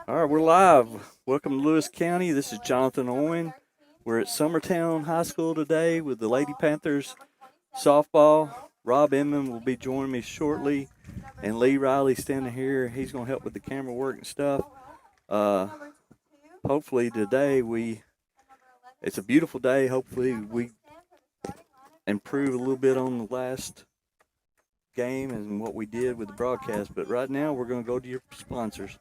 All right, we're live. Welcome to Lewis County. This is Jonathan Owen. We're at Summertown High School today with the Lady Panthers softball. Rob Inman will be joining me shortly, and Lee Riley standing here. He's going to help with the camera work and stuff. Uh, hopefully today it's a beautiful day. Hopefully we improve a little bit on the last game and what we did with the broadcast. But right now we're going to go to your sponsors.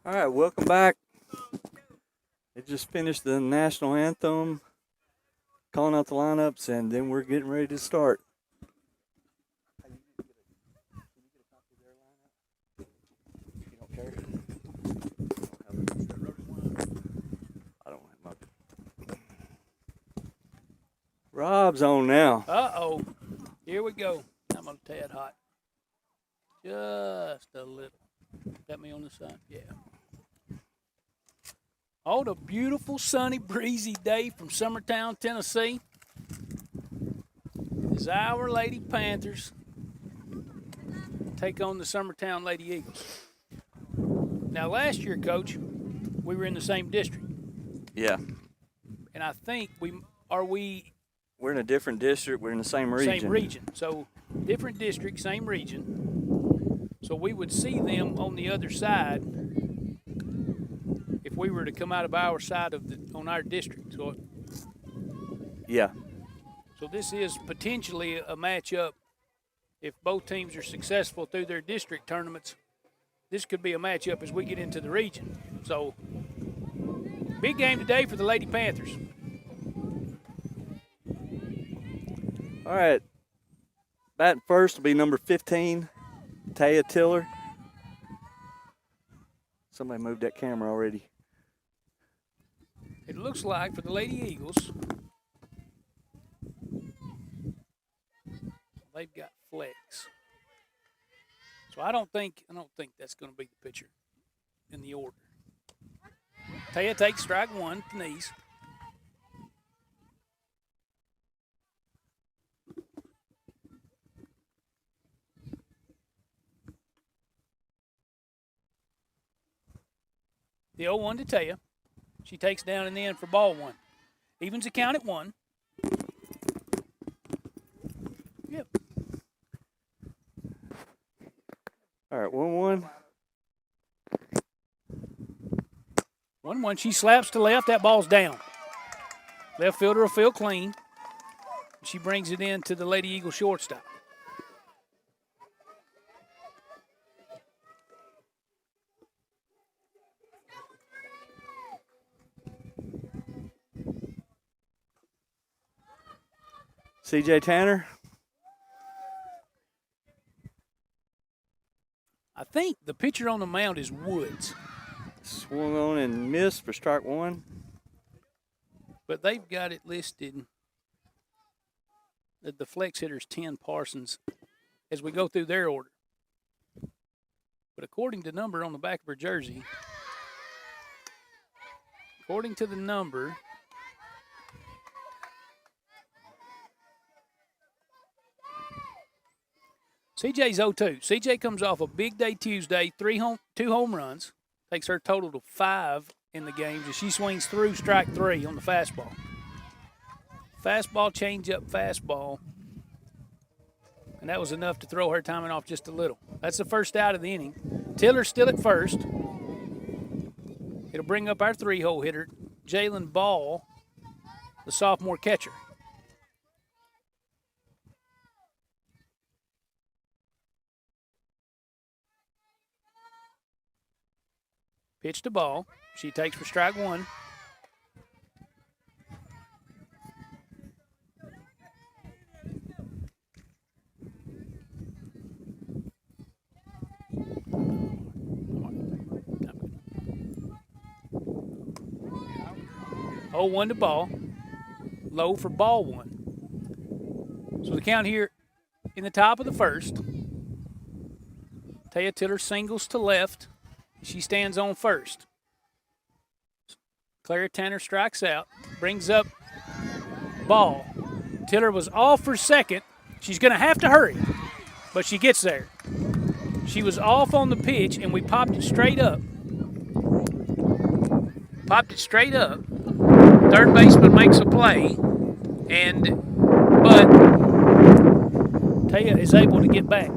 All right, welcome back. They just finished the national anthem, calling out the lineups, and then we're getting ready to start. You don't care? I don't have my. Rob's on now. Uh-oh. Here we go. I'm a tad hot. Just a little. Got me on the side? Yeah. Oh, the beautiful, sunny, breezy day from Summertown, Tennessee is our Lady Panthers take on the Summertown Lady Eagles. Now, last year, Coach, we were in the same district. Yeah. And I think we're in a different district. We're in the same region. Same region. So, different district, same region. So, we would see them on the other side if we were to come out of our side on our district. So, yeah. So this is potentially a matchup. If both teams are successful through their district tournaments, this could be a matchup as we get into the region. So, big game today for the Lady Panthers. All right. Batting first will be number 15, Taya Tiller. Somebody moved that camera already. It looks like for the Lady Eagles, they've got flex. So I don't think that's going to be the pitcher in the order. Taya takes strike one, the knees. The 0-1 to Taya. She takes down and in for ball one. Evens the count at one. Yep. All right, 1-1. 1-1. She slaps to left. That ball's down. Left fielder will feel clean. She brings it in to the Lady Eagle shortstop. C.J. Tanner. I think the pitcher on the mound is Woods. Swung on and missed for strike one. But they've got it listed that the flex hitter's 10 Parsons as we go through their order. But according to the number on the back of her jersey, CJ's 0-2. CJ comes off a big day Tuesday, 2 home runs, takes her total to 5 in the games, and she swings through strike 3 on the fastball. Fastball, changeup, fastball. And that was enough to throw her timing off just a little. That's the first out of the inning. Tiller's still at first. It'll bring up our 3-hole hitter, Jalen Ball, the sophomore catcher. Pitch to Ball. She takes for strike 1. Oh, 1 to Ball. Low for ball 1. So the count here in the top of the first. Taya Tiller singles to left. She stands on first. Clara Tanner strikes out. Brings up Ball. Tiller was off for second. She's going to have to hurry, but she gets there. She was off on the pitch, and we popped it straight up. Third baseman makes a play, but Taya is able to get back.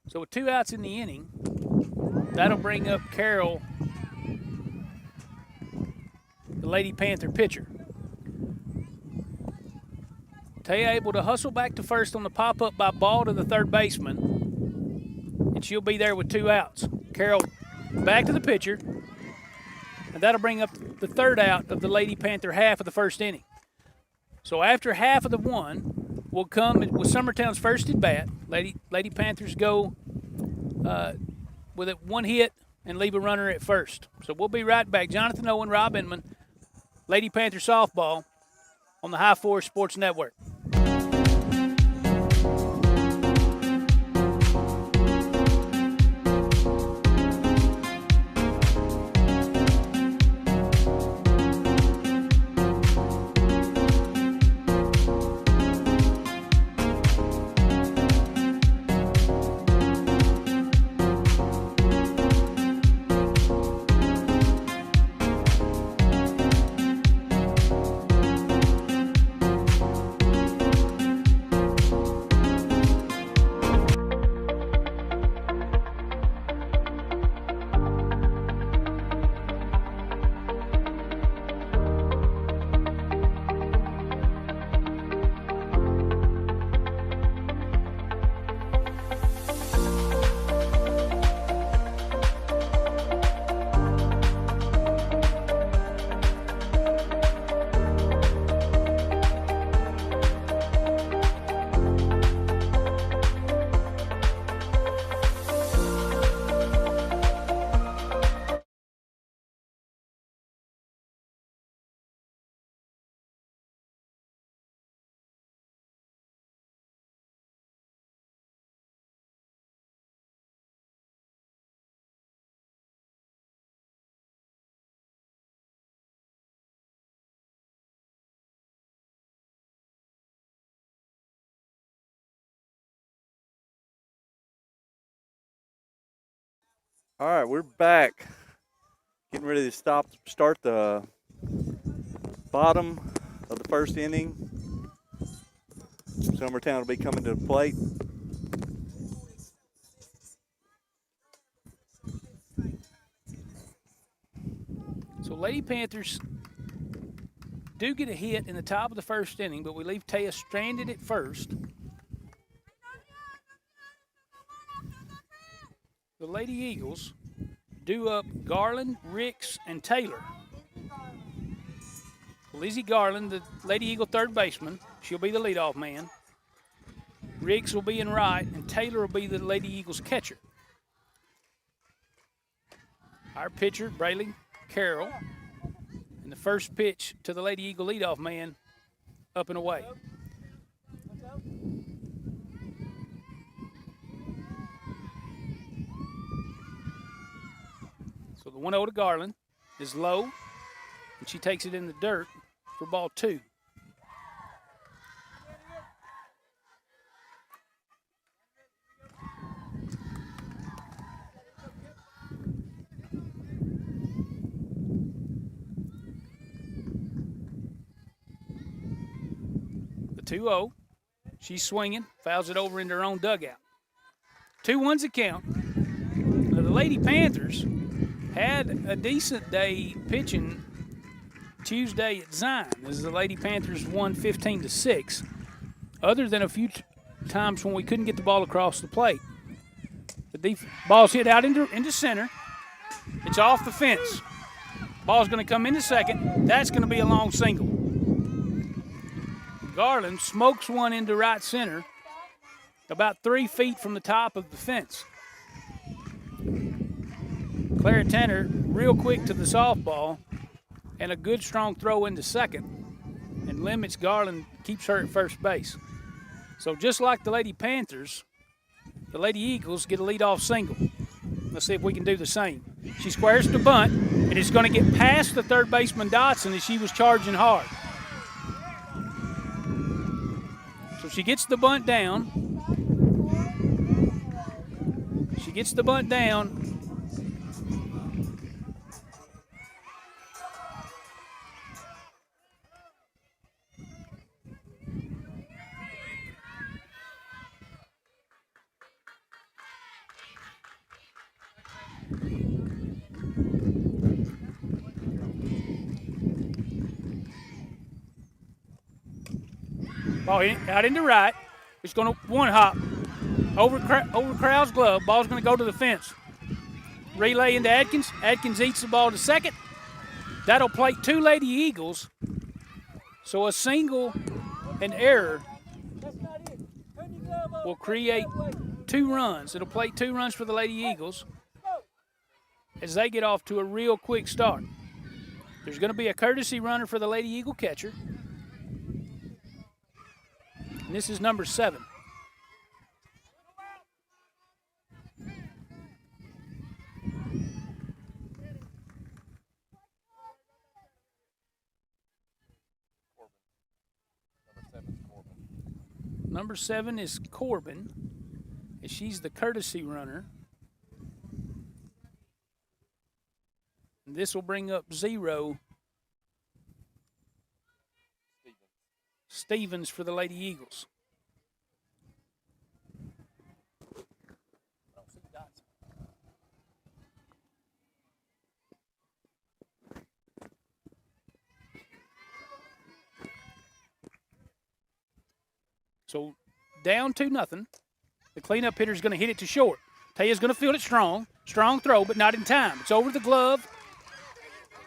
So with 2 outs in the inning, that'll bring up Carol, the Lady Panther pitcher. Taya able to hustle back to first on the pop-up by Ball to the third baseman, and she'll be there with 2 outs. Carol back to the pitcher, and that'll bring up the third out of the Lady Panther half of the first inning. So after half of the 1 will come with Summertown's first at bat. Lady Panthers go with it 1 hit and leave a runner at first. So we'll be right back. Jonathan Owen, Rob Inman, Lady Panther softball on the High Force Sports Network. All right, we're back. Getting ready to start the bottom of the first inning. Summertown will be coming to the plate. So Lady Panthers do get a hit in the top of the first inning, but we leave Taya stranded at first. The Lady Eagles do up Garland, Ricks, and Taylor. Lizzie Garland, the Lady Eagle third baseman, she'll be the leadoff man. Riggs will be in right, and Taylor will be the Lady Eagles catcher. Our pitcher, Braylon Carroll, and the first pitch to the Lady Eagle leadoff man, up and away. So the 1-0 to Garland is low, and she takes it in the dirt for ball 2. The 2-0, she's swinging, fouls it over into her own dugout. 2-1's the count. Now, the Lady Panthers had a decent day pitching Tuesday at Zion, as the Lady Panthers won 15-6, other than a few times when we couldn't get the ball across the plate. The ball's hit out into center. It's off the fence. Ball's going to come into second. That's going to be a long single. Garland smokes one into right center, about 3 feet from the top of the fence. Clara Tanner real quick to the softball, and a good strong throw into second, and limits Garland, keeps her at first base. So just like the Lady Panthers, the Lady Eagles get a leadoff single. Let's see if we can do the same. She squares the bunt, and it's going to get past the third baseman Dotson as she was charging hard. So she gets the bunt down. She gets the bunt down. Ball out into right. It's going to one hop over Crowell's glove. Ball's going to go to the fence. Relay into Adkins. Adkins eats the ball to second. That'll plate 2 Lady Eagles. So a single and error will create 2 runs. It'll plate 2 runs for the Lady Eagles as they get off to a real quick start. There's going to be a courtesy runner for the Lady Eagle catcher. And this is number 7. Number 7 is Corbin, and she's the courtesy runner. And this will bring up 0. Stevens for the Lady Eagles. So down 2-0. The cleanup hitter is going to hit it to short. Taya's going to field it strong. Strong throw, but not in time. It's over the glove.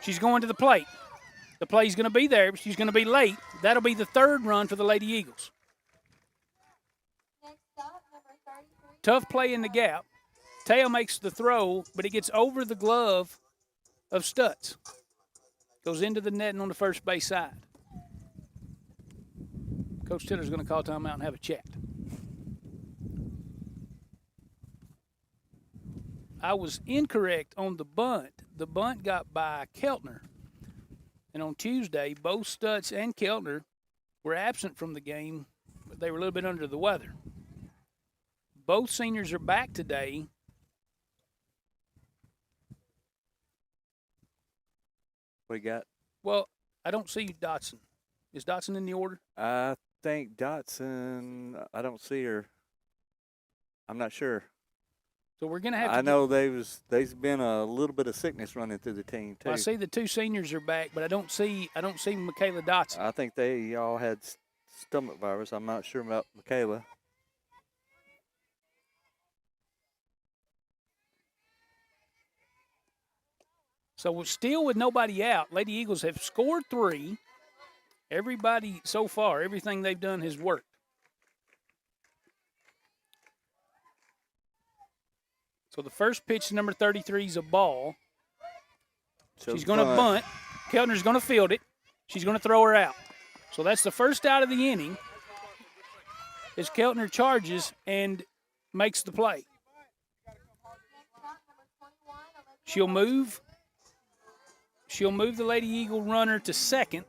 She's going to the plate. The play's going to be there, but she's going to be late. That'll be the 3rd run for the Lady Eagles. Tough play in the gap. Taya makes the throw, but it gets over the glove of Stutz. Goes into the net and on the first base side. Coach Tiller's going to call timeout and have a chat. I was incorrect on the bunt. The bunt got by Keltner. And on Tuesday, both Stutz and Keltner were absent from the game, but they were a little bit under the weather. Both seniors are back today. What you got? Well, I don't see Dotson. Is Dotson in the order? I think Dotson, I don't see her. I'm not sure. So we're going to have to. I know there's been a little bit of sickness running through the team too. Well, I see the 2 seniors are back, but I don't see Michaela Dotson. I think they all had stomach virus. I'm not sure about Michaela. So we're still with nobody out. Lady Eagles have scored 3. Everybody so far, everything they've done has worked. So the first pitch, number 33, is a ball. She's going to bunt. Keltner's going to field it. She's going to throw her out. So that's the first out of the inning as Keltner charges and makes the play. She'll move the Lady Eagle runner to second.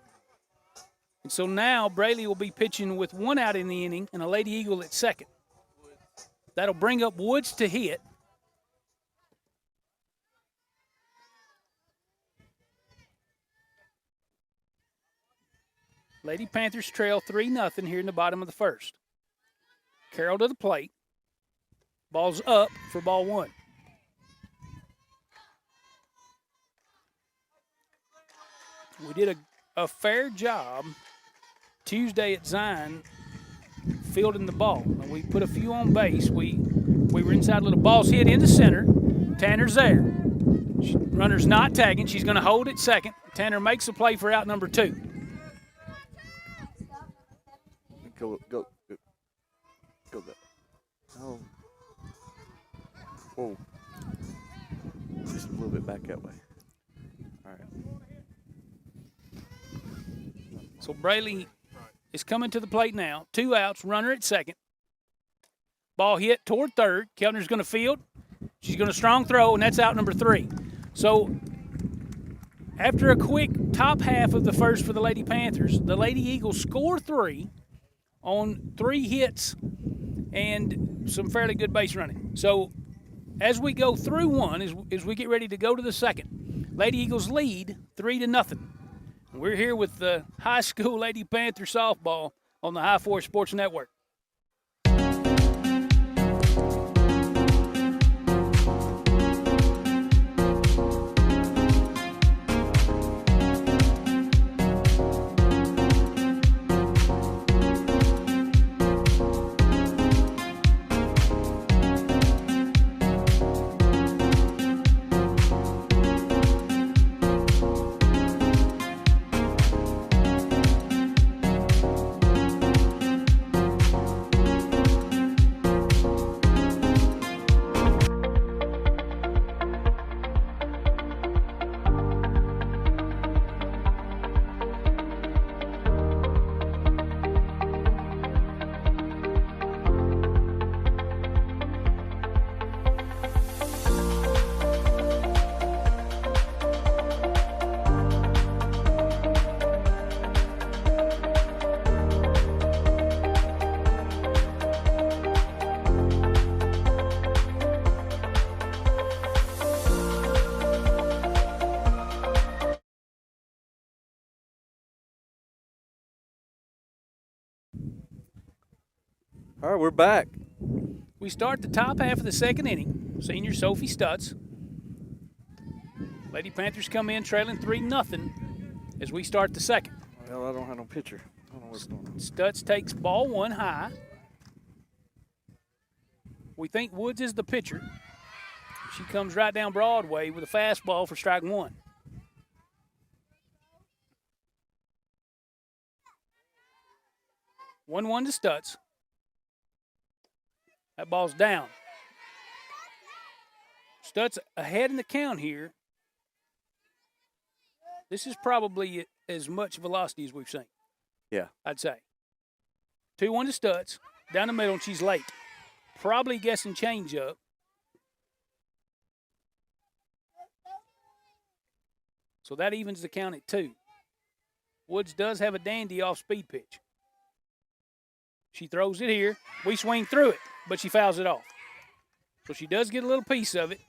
And so now Braley will be pitching with 1 out in the inning and a Lady Eagle at second. That'll bring up Woods to hit. Lady Panthers trail 3-0 here in the bottom of the first. Carroll to the plate. Ball's up for ball 1. We did a fair job Tuesday at Zion fielding the ball. We put a few on base. We were inside a little. Ball's hit into center. Tanner's there. Runner's not tagging. She's going to hold it second. Tanner makes a play for out number 2. Go. Oh. Whoa. Just a little bit back that way. All right. So Braley is coming to the plate now. 2 outs, runner at second. Ball hit toward third. Keltner's going to field. She's going to strong throw, and that's out number 3. So after a quick top half of the first for the Lady Panthers, the Lady Eagles score 3 on 3 hits and some fairly good base running. So as we go through 1, as we get ready to go to the second, Lady Eagles lead 3-0. We're here with the high school Lady Panther softball on the High Force Sports Network. All right, we're back. We start the top half of the second inning. Senior Sophie Stutz. Lady Panthers come in trailing 3-0 as we start the second. Well, I don't have no pitcher. I don't know what's going on. Stutz takes ball 1 high. We think Woods is the pitcher. She comes right down Broadway with a fastball for strike 1. One to Stutz. That ball's down. Stutz ahead in the count here. This is probably as much velocity as we've seen. Yeah. I'd say. 2-1 to Stutz. Down the middle, and she's late. Probably guessing changeup. So that evens the count at 2. Woods does have a dandy off-speed pitch. She throws it here. We swing through it, but she fouls it off. So she does get a little piece of it.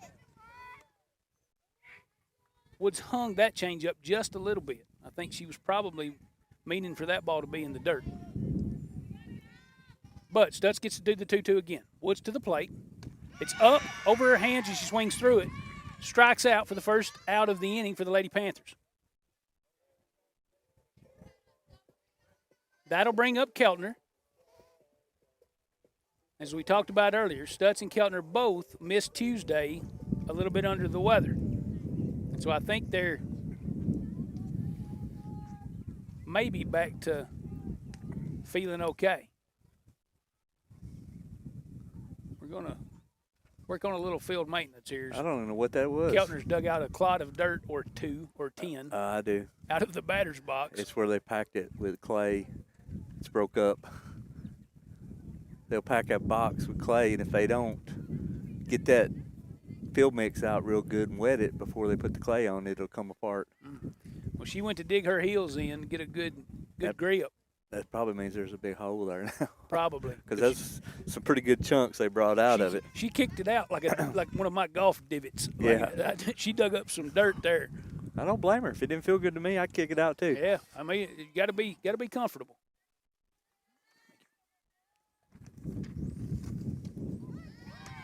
Woods hung that changeup just a little bit. I think she was probably meaning for that ball to be in the dirt. But Stutz gets to do the 2-2 again. Woods to the plate. It's up over her hands, and she swings through it. Strikes out for the first out of the inning for the Lady Panthers. That'll bring up Keltner. As we talked about earlier, Stutz and Keltner both missed Tuesday a little bit under the weather. So I think they're maybe back to feeling okay. We're going to work on a little field maintenance here. I don't know what that was. Keltner's dug out a clod of dirt or 2 or 10 I do. out of the batter's box. It's where they packed it with clay. It's broke up. They'll pack a box with clay, and if they don't get that field mix out real good and wet it before they put the clay on, it'll come apart. Well, she went to dig her heels in to get a good grip. That probably means there's a big hole there now. Probably. Because that's some pretty good chunks they brought out of it. She kicked it out like one of my golf divots. Yeah. She dug up some dirt there. I don't blame her. If it didn't feel good to me, I'd kick it out too. Yeah, I mean, you got to be comfortable.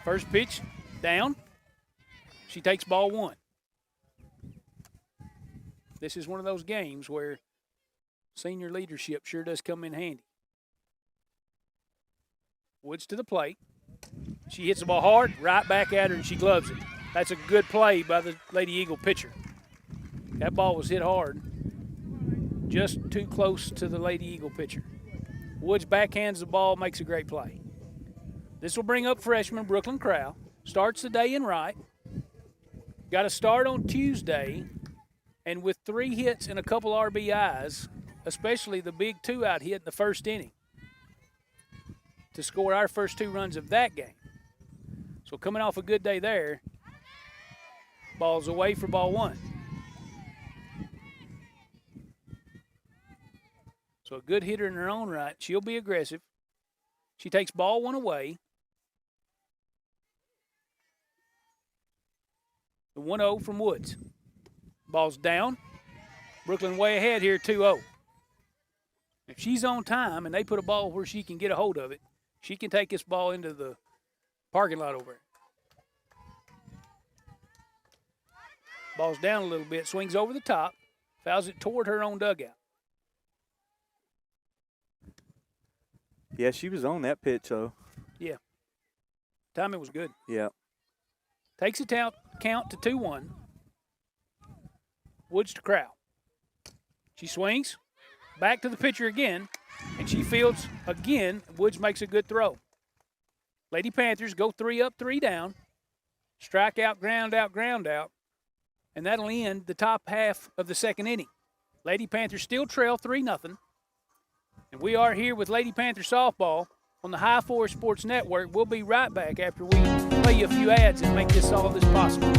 First pitch, down. She takes ball 1. This is one of those games where senior leadership sure does come in handy. Woods to the plate. She hits the ball hard, right back at her, and she gloves it. That's a good play by the Lady Eagle pitcher. That ball was hit hard, just too close to the Lady Eagle pitcher. Woods backhands the ball, makes a great play. This will bring up freshman Brooklyn Crow. Starts the day in right. Got a start on Tuesday, and with 3 hits and a couple RBIs, especially the big 2-out hit in the first inning, to score our first 2 runs of that game. So coming off a good day there, ball's away for ball 1. So a good hitter in her own right. She'll be aggressive. She takes ball 1 away. The 1-0 from Woods. Ball's down. Brooklyn way ahead here, 2-0. If she's on time and they put a ball where she can get a hold of it, she can take this ball into the parking lot over there. Ball's down a little bit, swings over the top, fouls it toward her own dugout. Yeah, she was on that pitch, though. Yeah. Timing was good. Yeah. Takes a count to 2-1. Woods to Crow. She swings, back to the pitcher again, and she fields again. Woods makes a good throw. Lady Panthers go 3 up, 3 down. Strike out, ground out, and that'll end the top half of the second inning. Lady Panthers still trail 3-0. And we are here with Lady Panther softball on the High Four Sports Network. We'll be right back after we play you a few ads and make all of this possible.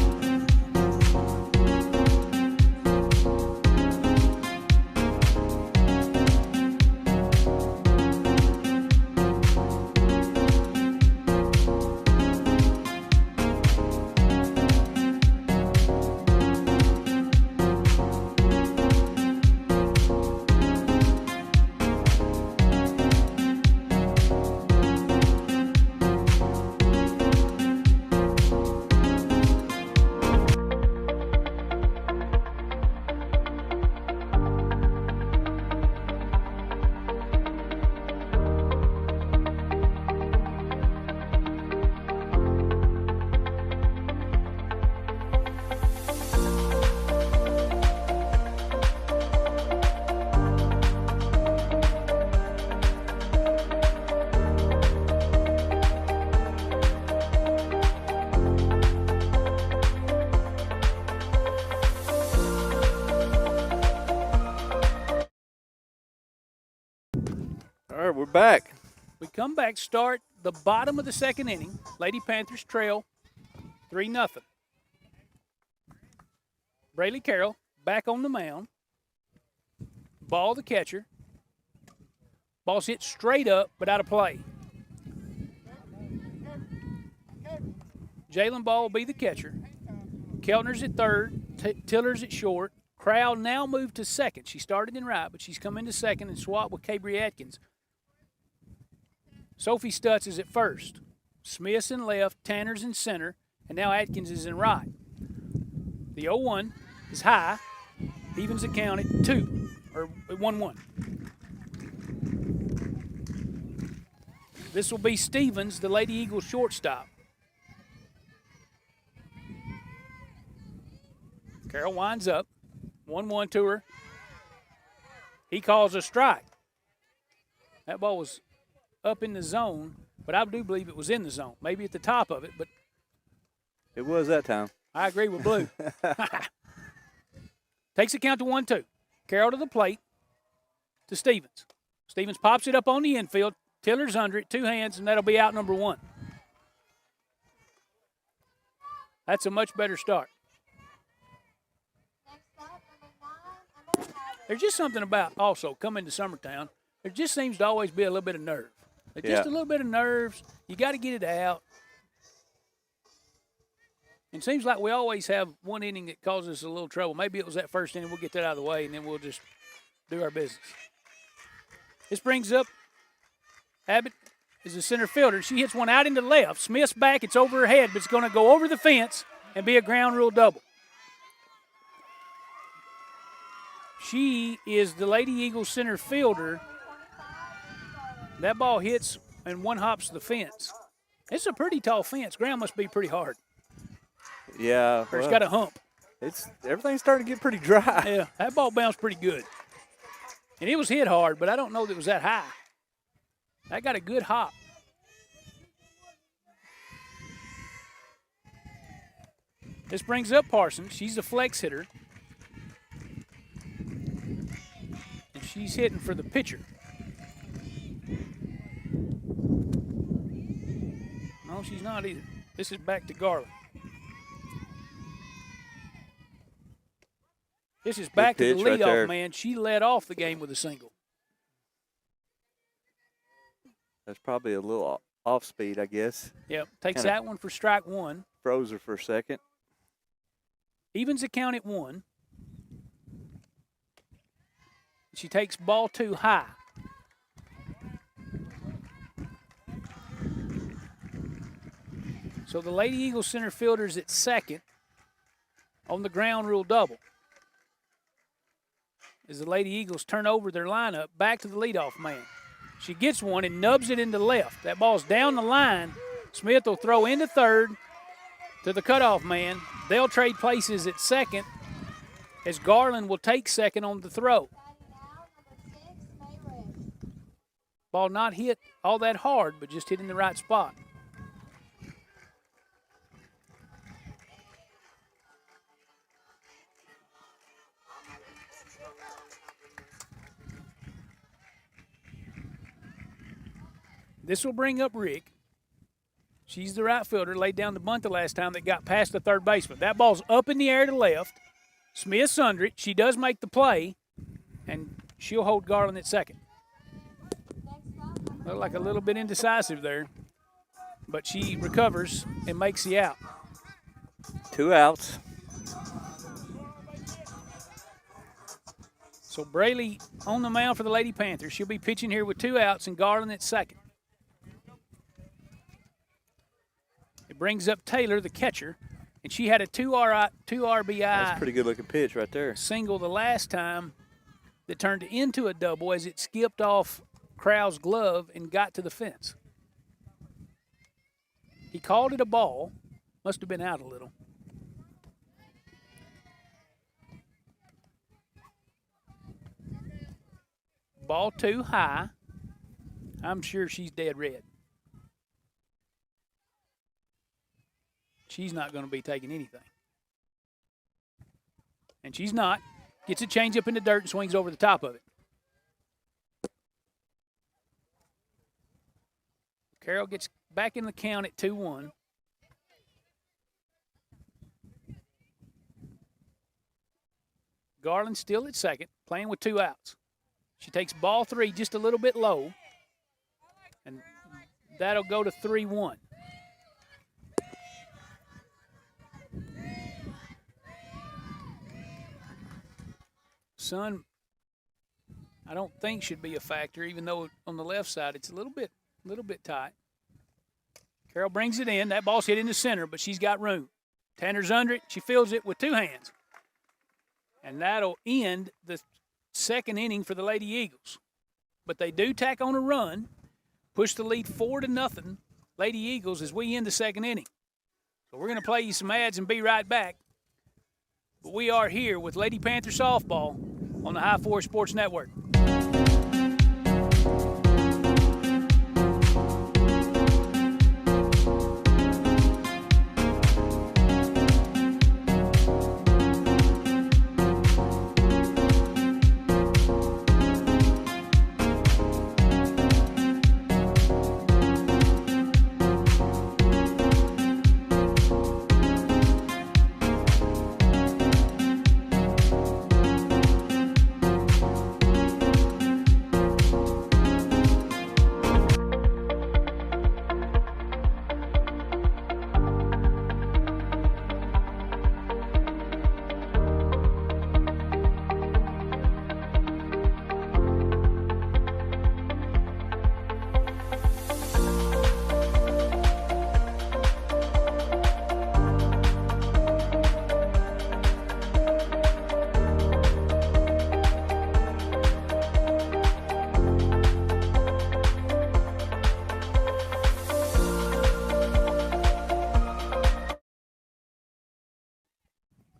All right, we're back. We come back, start the bottom of the second inning. Lady Panthers trail 3-0. Braylee Carroll back on the mound. Ball the catcher. Ball's hit straight up, but out of play. Jalen Ball will be the catcher. Keltner's at third. Tiller's at short. Crowd now moved to second. She started in right, but she's come into second and swapped with Cabry Atkins. Sophie Stutz is at first. Smith's in left, Tanner's in center, and now Atkins is in right. The 0-1 is high, evens the count at 1-1. This will be Stevens, the Lady Eagles shortstop. Carroll winds up, 1-1 to her. He calls a strike. That ball was up in the zone, but I do believe it was in the zone. Maybe at the top of it, but It was that time. I agree with Blue. Takes the count to 1-2. Carroll to the plate to Stevens. Stevens pops it up on the infield. Tiller's under it, 2 hands, and that'll be out number 1. That's a much better start. There's just something about also coming to Summertown. There just seems to always be a little bit of nerve. Just a little bit of nerves. You got to get it out. It seems like we always have one inning that causes us a little trouble. Maybe it was that first inning. We'll get that out of the way, and then we'll just do our business. This brings up Abbott is a center fielder. She hits one out into left. Smith's back. It's over her head, but it's going to go over the fence and be a ground rule double. She is the Lady Eagles center fielder. That ball hits and one hops the fence. It's a pretty tall fence. Ground must be pretty hard. Yeah. Or it's got a hump. Everything's starting to get pretty dry. Yeah, that ball bounced pretty good. And it was hit hard, but I don't know that it was that high. That got a good hop. This brings up Parsons. She's a flex hitter. And she's hitting for the pitcher. No, she's not either. This is back to Garland. This is back to the leadoff man. She led off the game with a single. That's probably a little off speed, I guess. Yep, takes that one for strike 1. Froze her for a second. Evens the count at 1. She takes ball 2 high. So the Lady Eagles center fielder's at second on the ground rule double. As the Lady Eagles turn over their lineup back to the leadoff man. She gets one and nubs it into left. That ball's down the line. Smith will throw into third to the cutoff man. They'll trade places at second as Garland will take second on the throw. Ball not hit all that hard, but just hit in the right spot. This will bring up Rick. She's the right fielder, laid down the bunt the last time that got past the third baseman. That ball's up in the air to left. Smith's under it. She does make the play, and she'll hold Garland at second. Looked like a little bit indecisive there, but she recovers and makes the out. 2 outs. So Braley on the mound for the Lady Panthers. She'll be pitching here with 2 outs and Garland at second. It brings up Taylor, the catcher, and she had a 2 RBI. That's a pretty good-looking pitch right there. Single the last time that turned into a double as it skipped off Crowell's glove and got to the fence. He called it a ball. Must have been out a little. Ball 2 high. I'm sure she's dead red. She's not going to be taking anything. And she's not. Gets a changeup in the dirt and swings over the top of it. Carroll gets back in the count at 2-1. Garland still at second, playing with 2 outs. She takes ball 3 just a little bit low. And that'll go to 3-1. Sun, I don't think should be a factor, even though on the left side it's a little bit tight. Carroll brings it in. That ball's hit in the center, but she's got room. Tanner's under it. She fields it with 2 hands. And that'll end the second inning for the Lady Eagles. But they do tack on a run, push the lead 4-0, Lady Eagles, as we end the second inning. So we're going to play you some ads and be right back. But we are here with Lady Panther Softball on the High Force Sports Network.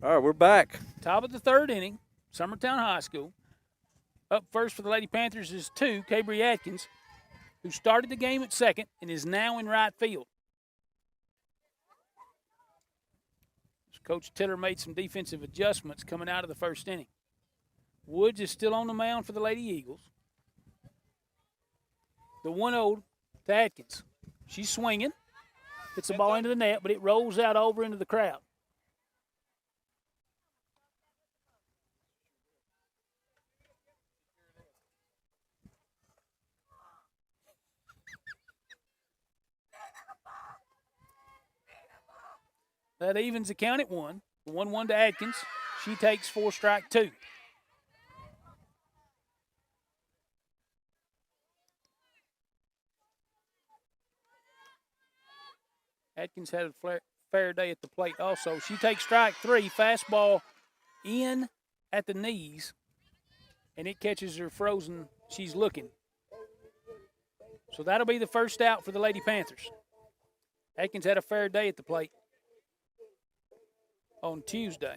All right, we're back. Top of the third inning, Summertown High School. Up first for the Lady Panthers is Cabry Atkins, who started the game at second and is now in right field. Coach Tiller made some defensive adjustments coming out of the first inning. Woods is still on the mound for the Lady Eagles. The 1-0 to Atkins. She's swinging. Hits the ball into the net, but it rolls out over into the crowd. That evens the count at 1. 1-1 to Atkins. She takes 4 strike 2. Atkins had a fair day at the plate also. She takes strike 3. Fastball in at the knees, and it catches her frozen. She's looking. So that'll be the first out for the Lady Panthers. Atkins had a fair day at the plate on Tuesday.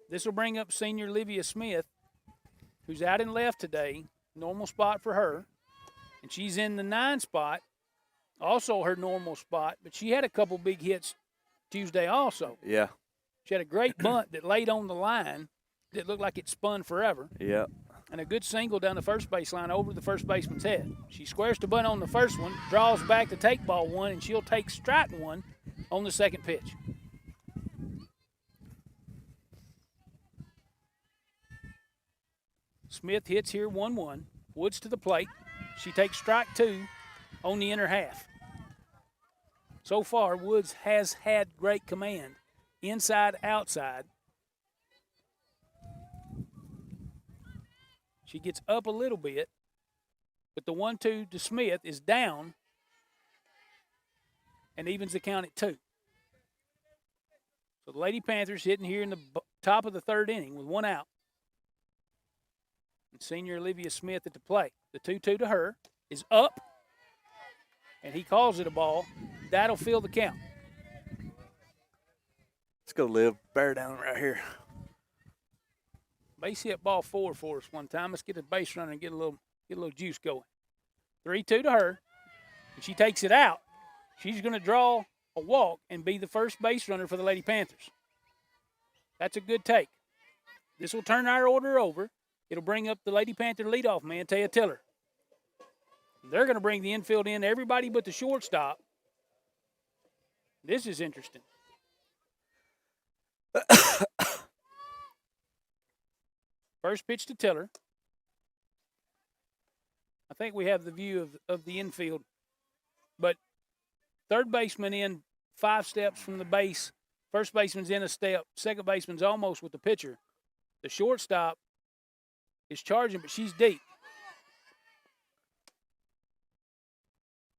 This will bring up senior Livia Smith, who's out in left today. Normal spot for her. And she's in the 9 spot, also her normal spot, but she had a couple big hits Tuesday also. Yeah. She had a great bunt that laid on the line that looked like it spun forever. Yeah. And a good single down the first base line over the first baseman's head. She squares the bunt on the first one, draws back to take ball 1, and she'll take strike 1 on the second pitch. Smith hits here 1-1. Woods to the plate. She takes strike 2 on the inner half. So far, Woods has had great command, inside, outside. She gets up a little bit, but the 1-2 to Smith is down and evens the count at 2. So the Lady Panthers hitting here in the top of the third inning with 1 out. And senior Olivia Smith at the plate. The 2-2 to her is up, and he calls it a ball. That'll fill the count. Let's go, Liv. Bear down right here. Base hit ball 4 for us one time. Let's get a base runner and get a little juice going. 3-2 to her, and she takes it out. She's going to draw a walk and be the first base runner for the Lady Panthers. That's a good take. This will turn our order over. It'll bring up the Lady Panther leadoff man, Taya Tiller. They're going to bring the infield in, everybody but the shortstop. This is interesting. First pitch to Tiller. I think we have the view of the infield. But third baseman in 5 steps from the base. First baseman's in a step. Second baseman's almost with the pitcher. The shortstop is charging, but she's deep.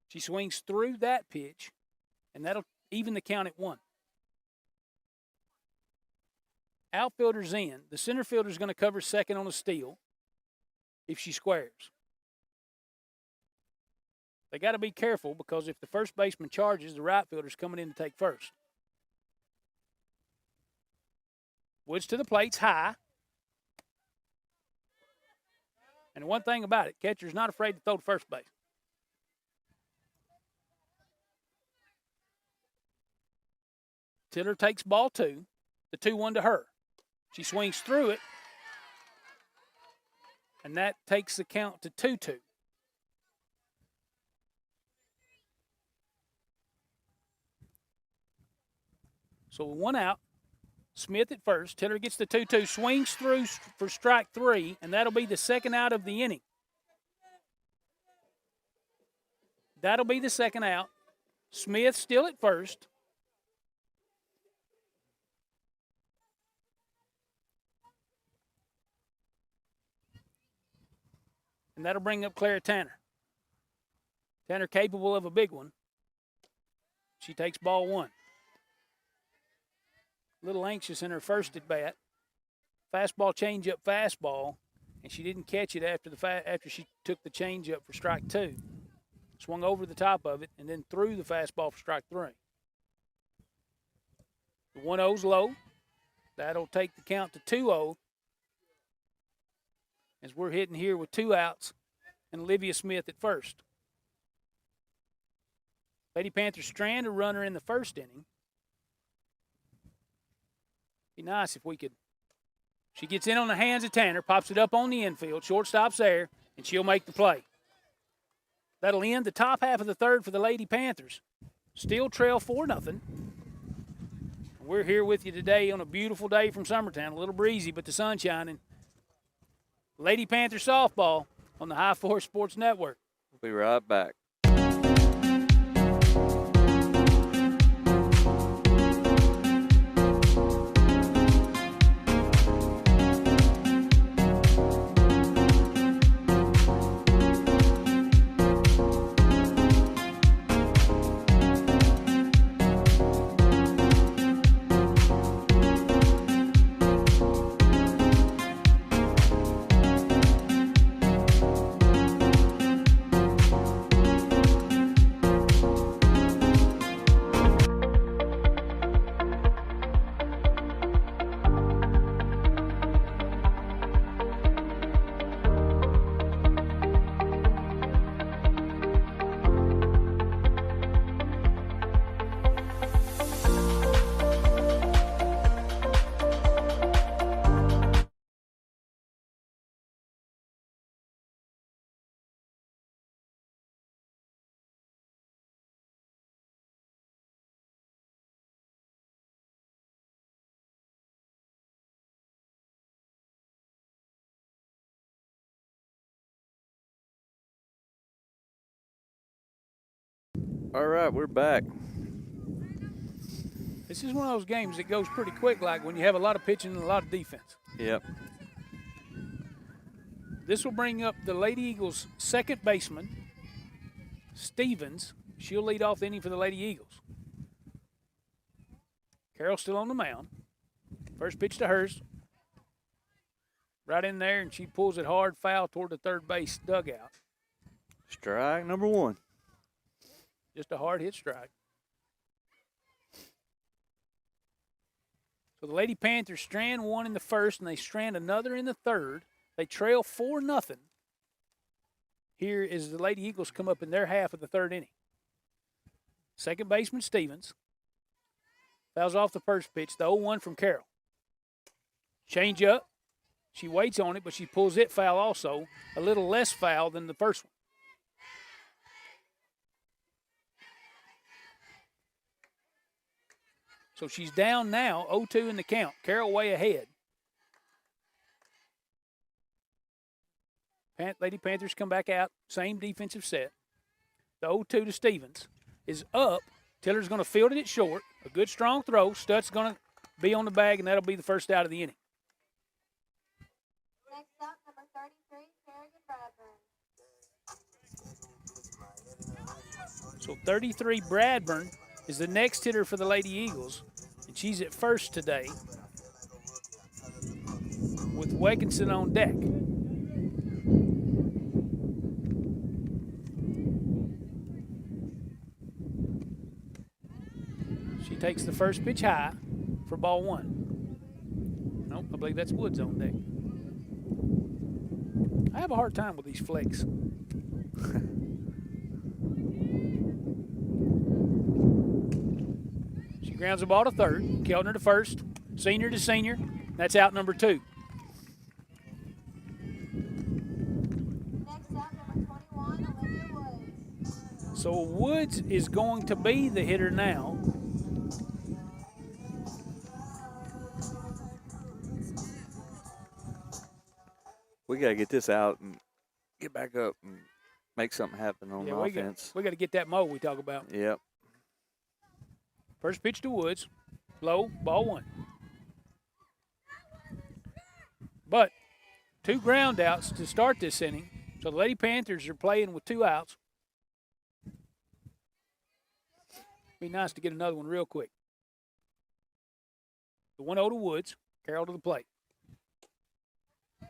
She swings through that pitch, and that'll even the count at 1. Outfielder's in. The center fielder's going to cover second on a steal if she squares. They got to be careful because if the first baseman charges, the right fielder's coming in to take first. Woods to the plate's high. And one thing about it, catcher's not afraid to throw to first base. Tiller takes ball 2, the 2-1 to her. She swings through it, and that takes the count to 2-2. So with 1 out, Smith at first. Tiller gets the 2-2, swings through for strike 3, and that'll be the second out of the inning. That'll be the second out. Smith still at first. And that'll bring up Clara Tanner. Tanner capable of a big one. She takes ball 1. A little anxious in her first at bat. Fastball, changeup, fastball, and she didn't catch it after she took the changeup for strike 2. Swung over the top of it and then threw the fastball for strike 3. The 1-0's low. That'll take the count to 2-0. As we're hitting here with 2 outs and Olivia Smith at first. Lady Panthers strand a runner in the first inning. Be nice if we could. She gets in on the hands of Tanner, pops it up on the infield. Shortstop's there, and she'll make the play. That'll end the top half of the third for the Lady Panthers. Still trail 4-0. We're here with you today on a beautiful day from Summertown. A little breezy, but the sun's shining. Lady Panther softball on the High Force Sports Network. We'll be right back. All right, we're back. This is one of those games that goes pretty quick, like when you have a lot of pitching and a lot of defense. Yep. This will bring up the Lady Eagles' second baseman, Stevens. She'll lead off the inning for the Lady Eagles. Carroll's still on the mound. First pitch to hers. Right in there, and she pulls it hard foul toward the third base dugout. Strike number 1. Just a hard hit strike. So the Lady Panthers strand 1 in the first, and they strand another in the third. They trail 4-0. Here is the Lady Eagles come up in their half of the third inning. Second baseman Stevens. Fouls off the first pitch, the 0-1 from Carroll. Change up. She waits on it, but she pulls it foul also. A little less foul than the first one. So she's down now, 0-2 in the count. Carroll way ahead. Lady Panthers come back out, same defensive set. The 0-2 to Stevens is up. Tiller's going to field it at short. A good strong throw. Stutt's going to be on the bag, and that'll be the first out of the inning. Next up, number 33, Kerrigan Bradburn. So 33, Bradburn, is the next hitter for the Lady Eagles, and she's at first today with Wakinson on deck. She takes the first pitch high for ball 1. Nope, I believe that's Woods on deck. I have a hard time with these flicks. She grounds the ball to third. Keltner to first. Senior to senior. That's out number 2. Next up, number 21, Olivia Woods. So Woods is going to be the hitter now. We got to get this out and get back up and make something happen on offense. We got to get that mo we talk about. Yep. First pitch to Woods. Low, ball 1. But 2 ground outs to start this inning. So the Lady Panthers are playing with 2 outs. Be nice to get another one real quick. The 1-0 to Woods. Carroll to the plate.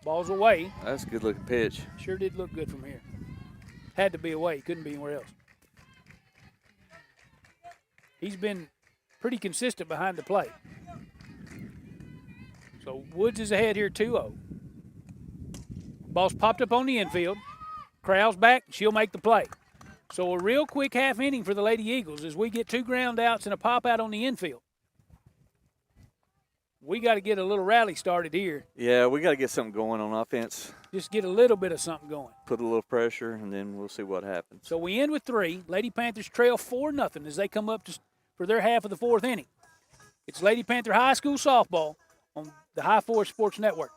Ball's away. That's a good-looking pitch. Sure did look good from here. Had to be away. Couldn't be anywhere else. He's been pretty consistent behind the plate. So Woods is ahead here 2-0. Ball's popped up on the infield. Crowell's back. She'll make the play. So a real quick half inning for the Lady Eagles as we get 2 ground outs and a pop out on the infield. We got to get a little rally started here. Yeah, we got to get something going on offense. Just get a little bit of something going. Put a little pressure, and then we'll see what happens. So we end with 3. Lady Panthers trail 4-0 as they come up for their half of the 4th inning. It's Lady Panther High School softball on the High Forest Sports Network.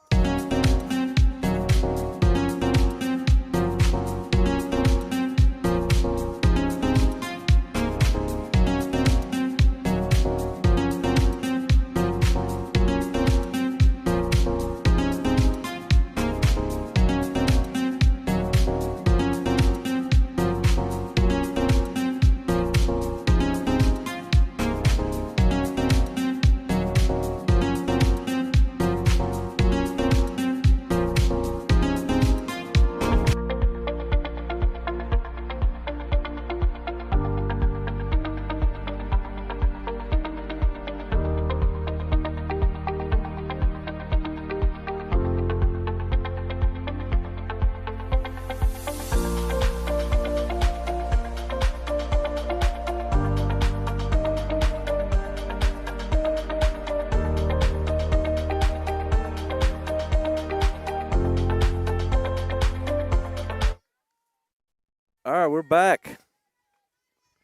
All right, we're back.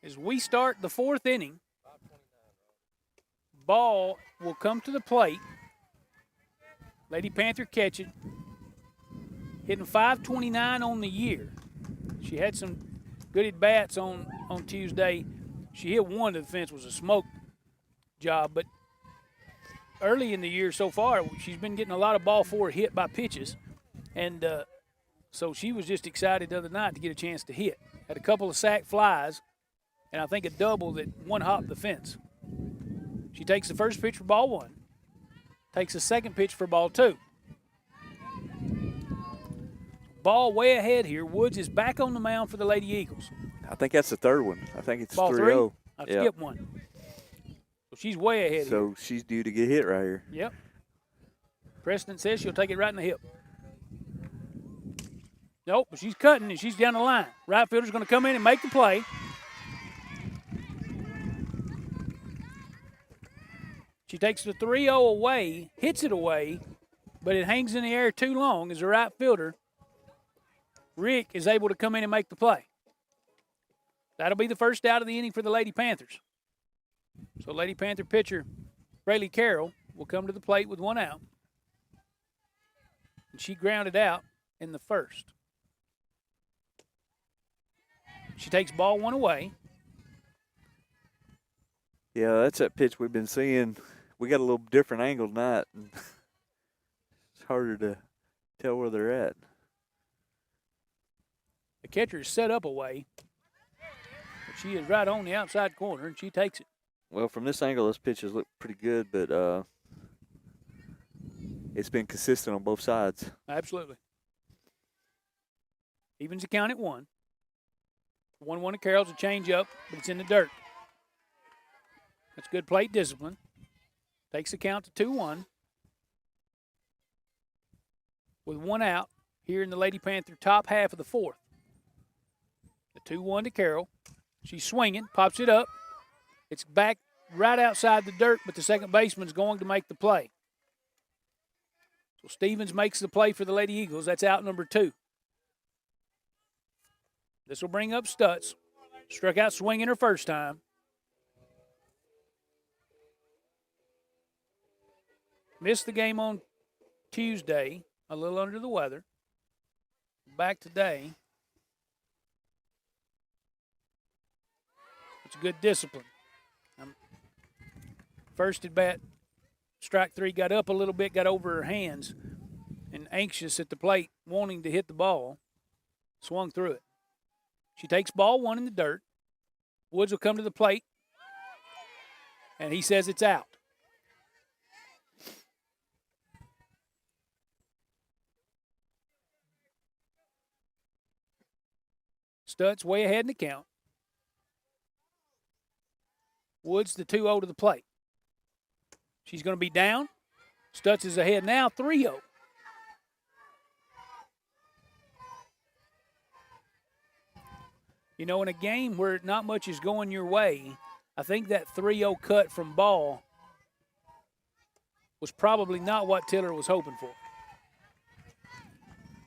As we start the 4th inning, ball will come to the plate. Lady Panther catch it. Hitting .529 on the year. She had some good at-bats on Tuesday. She hit one to the fence, was a smoke job, but early in the year so far, she's been getting a lot of ball four hit by pitches, and so she was just excited the other night to get a chance to hit. Had a couple of sack flies, and I think a double that one-hopped the fence. She takes the first pitch for ball 1, takes the second pitch for ball 2. Ball way ahead here. Woods is back on the mound for the Lady Eagles. I think that's the third one. I think it's Ball 3-0. 3? I skipped one. So she's way ahead here. So she's due to get hit right here. Yep. President says she'll take it right in the hip. Nope, but she's cutting and she's down the line. Right fielder's going to come in and make the play. She takes the 3-0 away, hits it away, but it hangs in the air too long as the right fielder, Rick, is able to come in and make the play. That'll be the first out of the inning for the Lady Panthers. So Lady Panther pitcher Rayleigh Carroll will come to the plate with 1 out. And she grounded out in the first. She takes ball 1 away. Yeah, that's that pitch we've been seeing. We got a little different angle tonight. It's harder to tell where they're at. The catcher is set up away. But she is right on the outside corner, and she takes it. Well, from this angle, those pitches look pretty good, but it's been consistent on both sides. Absolutely. Evens the count at 1. 1-1 to Carroll's a change-up, but it's in the dirt. That's good plate discipline. Takes the count to 2-1. With 1 out here in the Lady Panther top half of the 4th. The 2-1 to Carroll. She's swinging, pops it up. It's back right outside the dirt, but the second baseman's going to make the play. So Stevens makes the play for the Lady Eagles. That's out number 2. This will bring up Stutz. Struck out swinging her first time. Missed the game on Tuesday, a little under the weather. Back today. It's good discipline. First at bat, strike 3, got up a little bit, got over her hands, and anxious at the plate, wanting to hit the ball, swung through it. She takes ball 1 in the dirt. Woods will come to the plate, and he says it's out. Stutz way ahead in the count. Woods, the 2-0 to the plate. She's going to be down. Stutz is ahead now, 3-0. You know, in a game where not much is going your way, I think that 3-0 cut from Ball was probably not what Tiller was hoping for.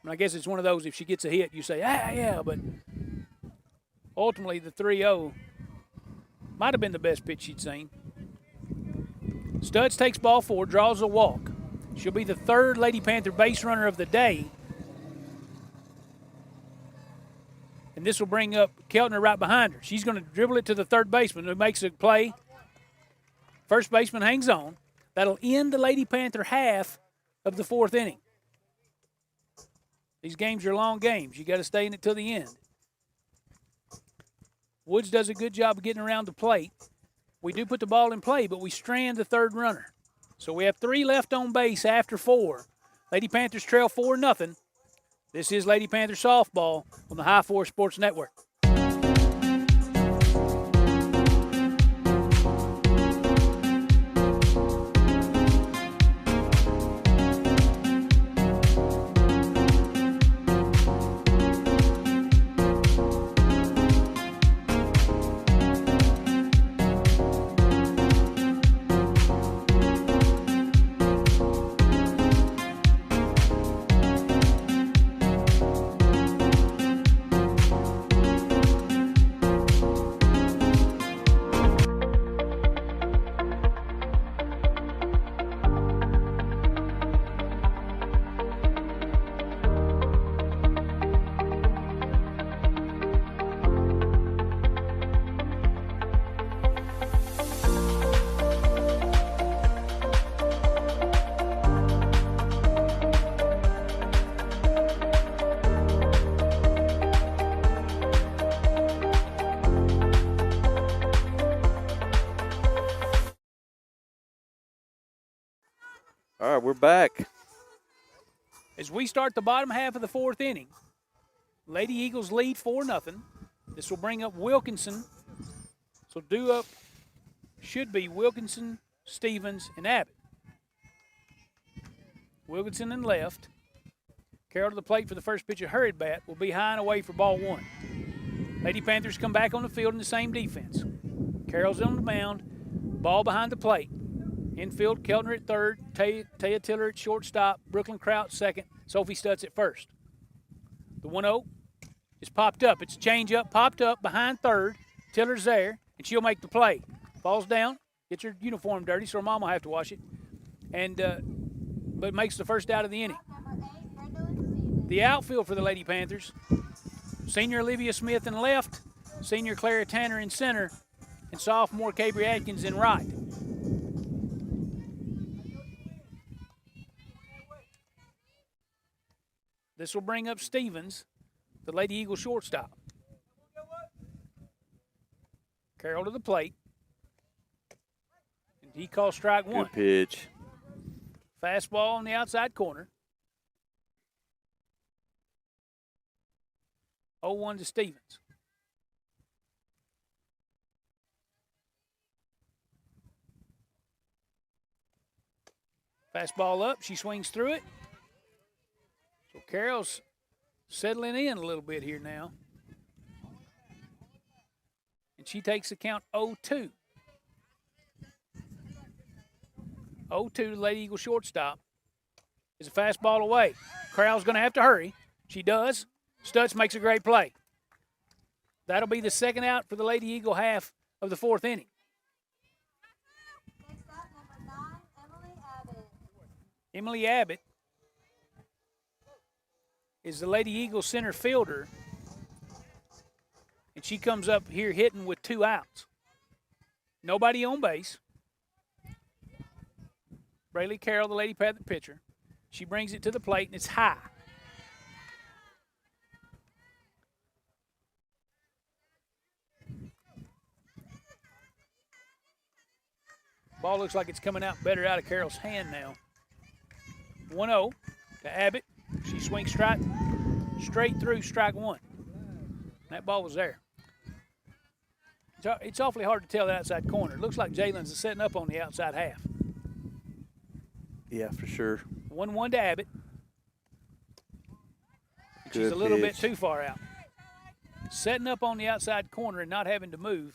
And I guess it's one of those, if she gets a hit, you say, yeah, but ultimately the 3-0 might have been the best pitch she'd seen. Stutz takes ball 4, draws a walk. She'll be the 3rd Lady Panther base runner of the day. And this will bring up Keltner right behind her. She's going to dribble it to the 3rd baseman who makes a play. First baseman hangs on. That'll end the Lady Panther half of the 4th inning. These games are long games. You got to stay in it till the end. Woods does a good job of getting around the plate. We do put the ball in play, but we strand the 3rd runner. So we have 3 left on base after 4. Lady Panthers trail 4-0. This is Lady Panther softball on the High 4 Sports Network. All right, we're back. As we start the bottom half of the 4th inning, Lady Eagles lead 4-0. This will bring up Wilkinson. So due up should be Wilkinson, Stevens, and Abbott. Wilkinson in left. Carroll to the plate for the first pitch of her at bat will be high and away for ball 1. Lady Panthers come back on the field in the same defense. Carroll's on the mound. Ball behind the plate. Infield, Keltner at 3rd, Taya Tiller at shortstop, Brooklyn Kraut 2nd, Sophie Stutz at 1st. The 1-0 is popped up. It's a change-up, popped up behind 3rd. Tiller's there, and she'll make the play. Falls down, gets her uniform dirty, so her mom will have to wash it, and but makes the first out of the inning. The outfield for the Lady Panthers, senior Olivia Smith in left, senior Clara Tanner in center, and sophomore Cabry Atkins in right. This will bring up Stevens, the Lady Eagle shortstop. Carroll to the plate. And he calls strike 1. Good pitch. Fastball on the outside corner. 0-1 to Stevens. Fastball up. She swings through it. So Carroll's settling in a little bit here now. And she takes the count 0-2. 0-2 to Lady Eagle shortstop. Is a fastball away. Crowell's going to have to hurry. She does. Stutz makes a great play. That'll be the 2nd out for the Lady Eagle half of the 4th inning. Next up, number 9, Emily Abbott. Emily Abbott is the Lady Eagle center fielder, and she comes up here hitting with 2 outs. Nobody on base. Braylee Carroll, the Lady Panther pitcher. She brings it to the plate, and it's high. Ball looks like it's coming out better out of Carroll's hand now. 1-0 to Abbott. She swings straight through strike 1. That ball was there. It's awfully hard to tell the outside corner. It looks like Jalen's setting up on the outside half. Yeah, for sure. 1-1 to Abbott. She's Good a little bit pitch. too far out. Setting up on the outside corner and not having to move.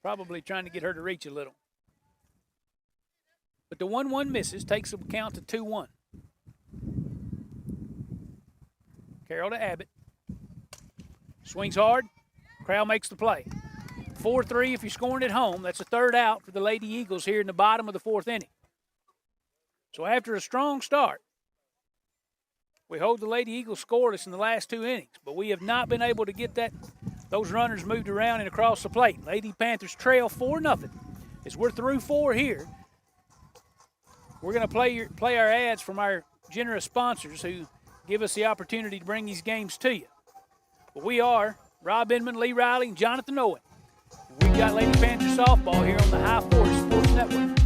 Probably trying to get her to reach a little. But the 1-1 misses, takes the count to 2-1. Carroll to Abbott. Swings hard. Crowell makes the play. 4-3 if you're scoring at home. That's a third out for the Lady Eagles here in the bottom of the fourth inning. So after a strong start, we hold the Lady Eagles scoreless in the last 2 innings, but we have not been able to get those runners moved around and across the plate. Lady Panthers trail 4-0. As we're through 4 here, we're going to play our ads from our generous sponsors who give us the opportunity to bring these games to you. But we are Rob Inman, Lee Riley, and Jonathan Owen. We've got Lady Panthers softball here on the High Force Sports Network.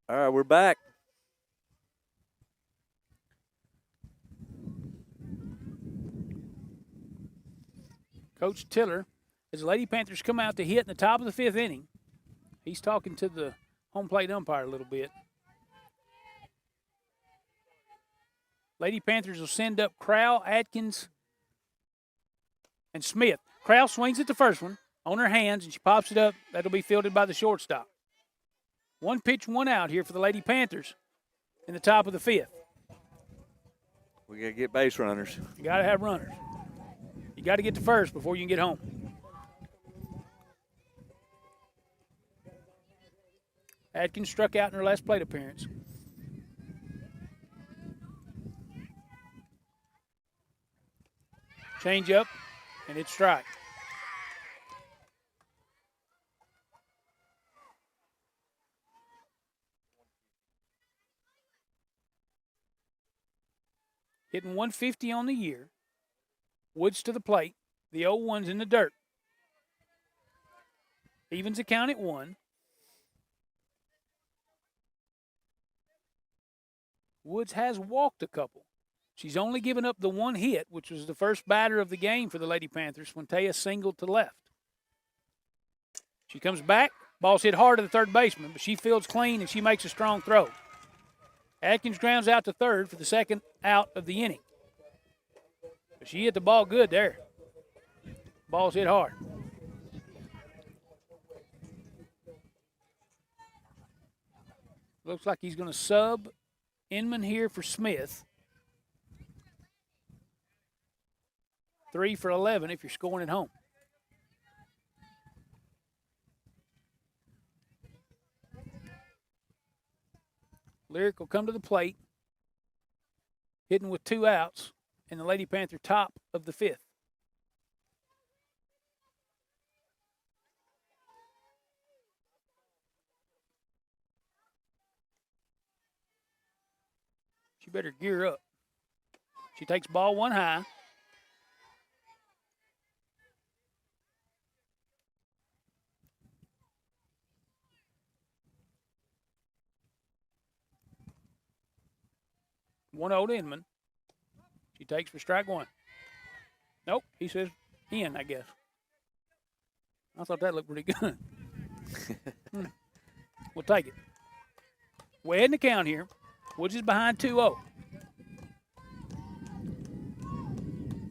All right, we're back. Coach Tiller, as the Lady Panthers come out to hit in the top of the 5th inning, he's talking to the home plate umpire a little bit. Lady Panthers will send up Crowell, Atkins, and Smith. Crowell swings at the first one on her hands, and she pops it up. That'll be fielded by the shortstop. 1 pitch, 1 out here for the Lady Panthers in the top of the 5th. We got to get base runners. You got to have runners. You got to get to first before you can get home. Atkins struck out in her last plate appearance. Change up, and it's strike. Hitting 150 on the year. Woods to the plate. The 0-1's in the dirt. Evens the count at 1. Woods has walked a couple. She's only given up the 1 hit, which was the first batter of the game for the Lady Panthers when Taya singled to left. She comes back. Ball's hit hard to the third baseman, but she fields clean and she makes a strong throw. Atkins grounds out to third for the second out of the inning. But she hit the ball good there. Ball's hit hard. Looks like he's going to sub Inman here for Smith. 3 for 11 if you're scoring at home. Lyric will come to the plate, hitting with 2 outs, and the Lady Panther top of the 5th. She better gear up. She takes ball 1 high. One old Inman. She takes for strike 1. Nope, he says in, I guess. I thought that looked pretty good. We'll take it. Way ahead in the count here. Woods is behind 2-0.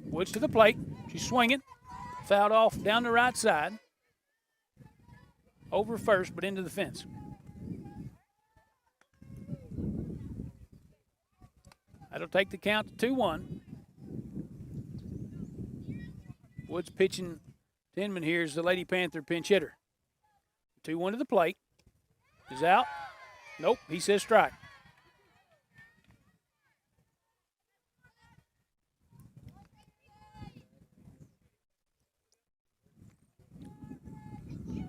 Woods to the plate. She's swinging. Fouled off down the right side. over first, but into the fence. That'll take the count to 2-1. Woods pitching to Inman here is the Lady Panther pinch hitter. 2-1 to the plate. Is out. Nope, he says strike.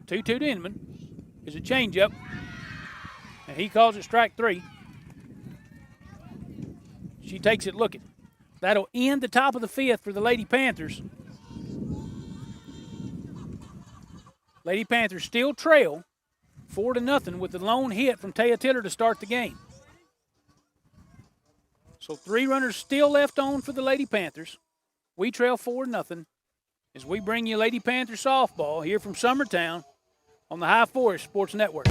Two-two to Inman. Is a changeup, and he calls it strike 3. She takes it looking. That'll end the top of the 5th for the Lady Panthers. Lady Panthers still trail 4-0 with the lone hit from Taya Tiller to start the game. So 3 runners still left on for the Lady Panthers. We trail 4-0 as we bring you Lady Panther softball here from Summertown on the High Forest Sports Network.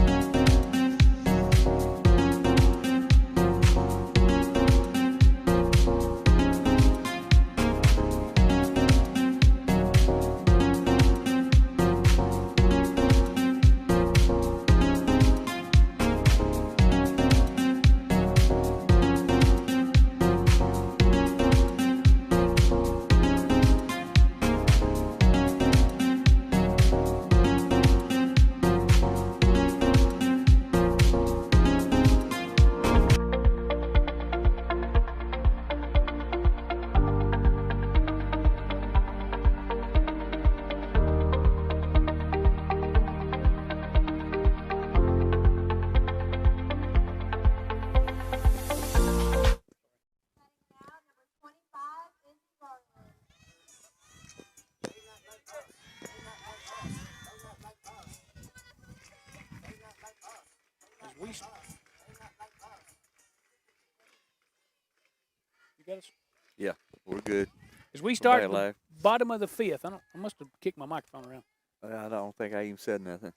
You got us? Yeah, we're good. As we start Back at the live. bottom of the 5th, I must have kicked my microphone around. I don't think I even said nothing.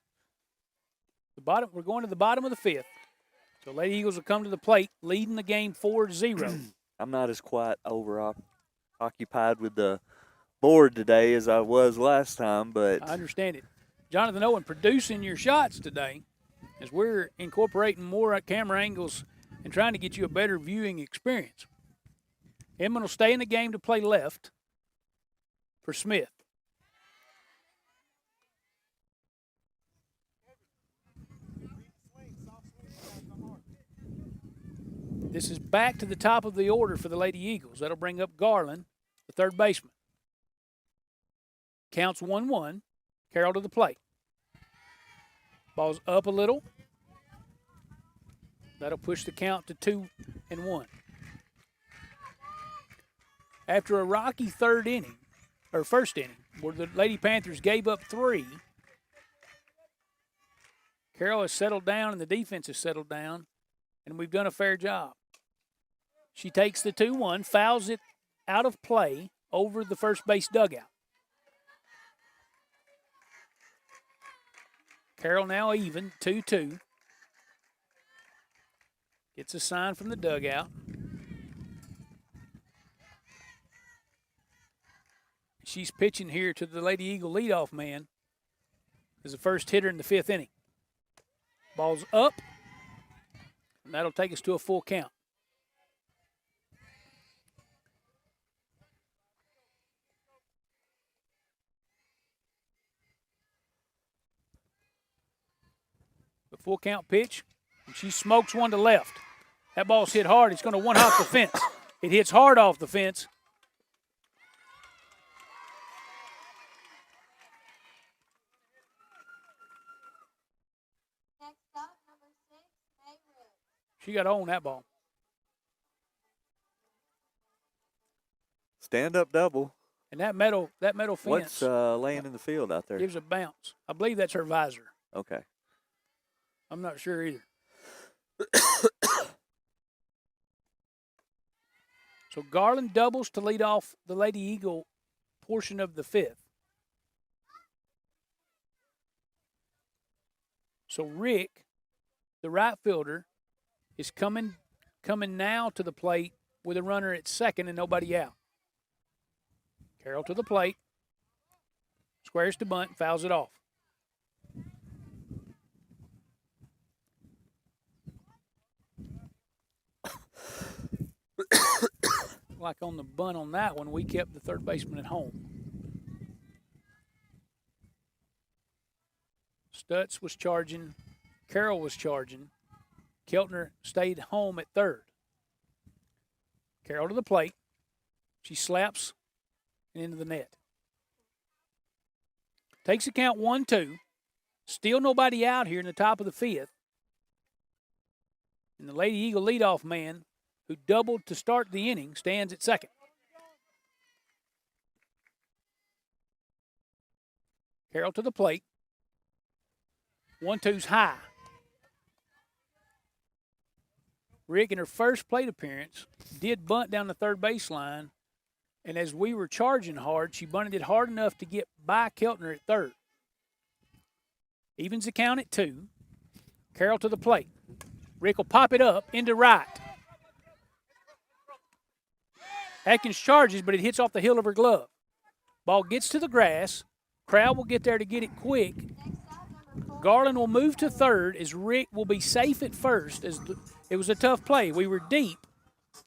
We're going to the bottom of the 5th. So Lady Eagles will come to the plate, leading the game 4-0. I'm not as quite occupied with the board today as I was last time, but I understand it. Jonathan Owen producing your shots today as we're incorporating more camera angles and trying to get you a better viewing experience. Inman will stay in the game to play left for Smith. This is back to the top of the order for the Lady Eagles. That'll bring up Garland, the third baseman. Counts 1-1. Carroll to the plate. Ball's up a little. That'll push the count to 2-1. After a rocky first inning, where the Lady Panthers gave up 3, Carroll has settled down and the defense has settled down, and we've done a fair job. She takes the 2-1, fouls it out of play over the first base dugout. Carroll now even, 2-2. Gets a sign from the dugout. She's pitching here to the Lady Eagle leadoff man as the first hitter in the 5th inning. Ball's up, and that'll take us to a full count. The full count pitch, and she smokes one to left. That ball's hit hard. It's going to one-hop the fence. It hits hard off the fence. Next up, number 6, May Root. She got to own that ball. stand-up double. And that metal fence What's laying in the field out there? gives a bounce. I believe that's her visor. Okay. I'm not sure either. So Garland doubles to lead off the Lady Eagle portion of the 5th. So Rick, the right fielder, is coming now to the plate with a runner at second and nobody out. Carroll to the plate, squares to bunt, fouls it off. like on the bunt on that one, we kept the third baseman at home. Stutz was charging. Carroll was charging. Keltner stayed home at third. Carroll to the plate. She slaps and into the net. Takes the count 1-2. Still nobody out here in the top of the fifth. And the Lady Eagle leadoff man, who doubled to start the inning, stands at second. Carroll to the plate. 1-2's high. Rick, in her first plate appearance, did bunt down the third baseline, and as we were charging hard, she bunted it hard enough to get by Keltner at third. Evens the count at 2. Carroll to the plate. Rick will pop it up into right. Atkins charges, but it hits off the heel of her glove. Ball gets to the grass. Crowd will get there to get it quick. Garland will move to third as Rick will be safe at first. It was a tough play. We were deep,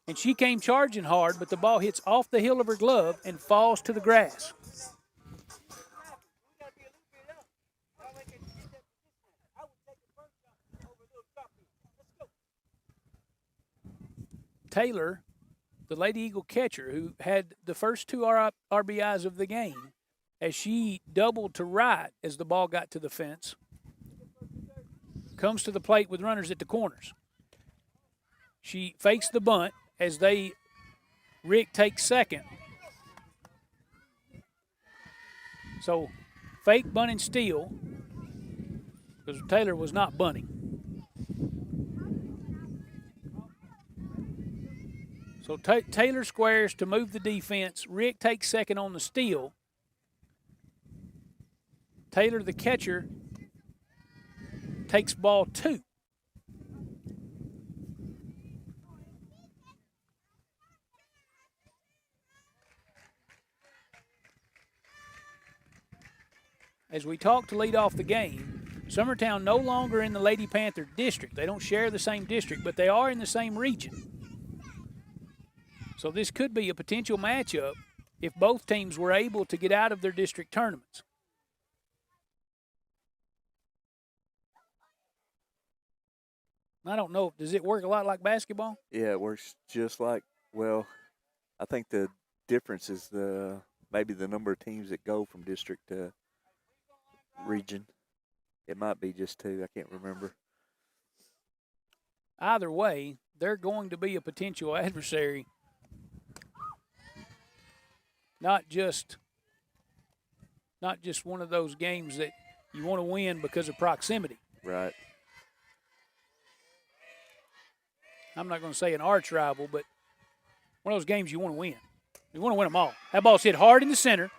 and she came charging hard, but the ball hits off the heel of her glove and falls to the grass. Taylor, the Lady Eagle catcher, who had the first 2 RBIs of the game, as she doubled to right as the ball got to the fence, comes to the plate with runners at the corners. She fakes the bunt as Rick takes second. So, fake, bunt, and steal, because Taylor was not bunting. So Taylor squares to move the defense. Rick takes second on the steal. Taylor, the catcher, takes ball 2. As we talk to lead off the game, Summertown no longer in the Lady Panther district. They don't share the same district, but they are in the same region. So this could be a potential matchup if both teams were able to get out of their district tournaments. I don't know. Does it work a lot like basketball? Yeah, it works just like, well, I think the difference is maybe the number of teams that go from district to region. It might be just 2. I can't remember. Either way, they're going to be a potential adversary. Not just one of those games that you want to win because of proximity. Right. I'm not going to say an arch rival, but one of those games you want to win. You want to win them all. That ball's hit hard in the center,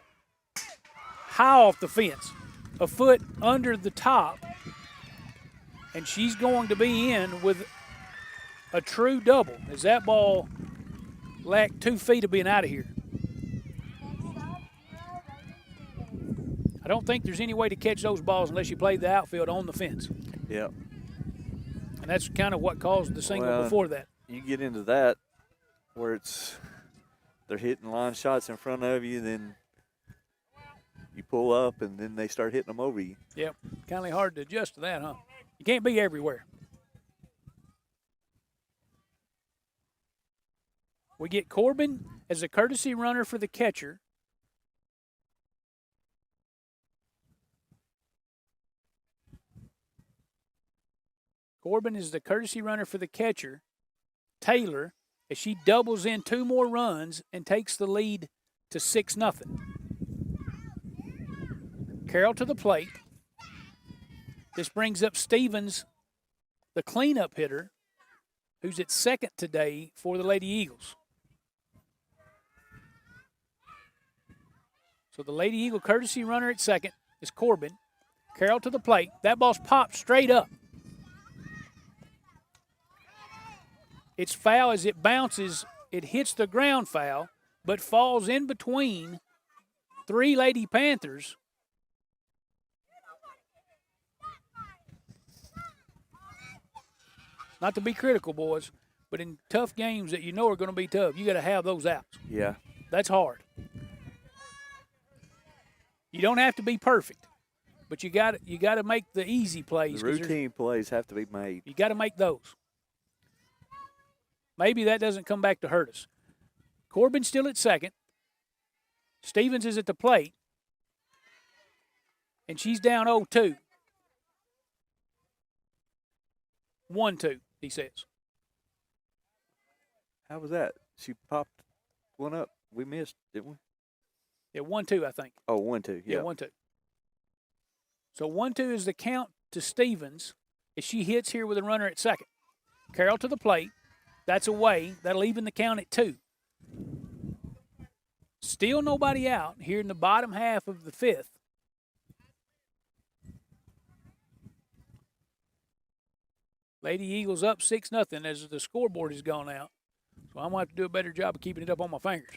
high off the fence, a foot under the top, and she's going to be in with a true double as that ball lacked 2 feet of being out of here. I don't think there's any way to catch those balls unless you play the outfield on the fence. Yep. And that's kind of what caused the single before that. You get into that where they're hitting line shots in front of you, then you pull up, and then they start hitting them over you. Yep. Kind of hard to adjust to that, huh? You can't be everywhere. We get Corbin as a courtesy runner for the catcher. Corbin is the courtesy runner for the catcher. Taylor, as she doubles in 2 more runs and takes the lead to 6-0. Carroll to the plate. This brings up Stevens, the cleanup hitter, who's at second today for the Lady Eagles. So the Lady Eagle courtesy runner at second is Corbin. Carroll to the plate. That ball's popped straight up. It's foul as it bounces. It hits the ground foul, but falls in between 3 Lady Panthers. Not to be critical, boys, But in tough games that you know are going to be tough, you got to have those outs. Yeah. That's hard. You don't have to be perfect, but you got to make the easy plays. The routine plays have to be made. You got to make those. Maybe that doesn't come back to hurt us. Corbin's still at second. Stevens is at the plate. And she's down 0-2. 1-2, he says. How was that? She popped one up. We missed, didn't we? Yeah, 1-2, I think. Oh, 1-2. Yeah, 1-2. So 1-2 is the count to Stevens as she hits here with a runner at second. Carroll to the plate. That's away. That'll even the count at 2. Still nobody out here in the bottom half of the 5th. Lady Eagles up 6-0 as the scoreboard has gone out. So I'm going to have to do a better job of keeping it up on my fingers.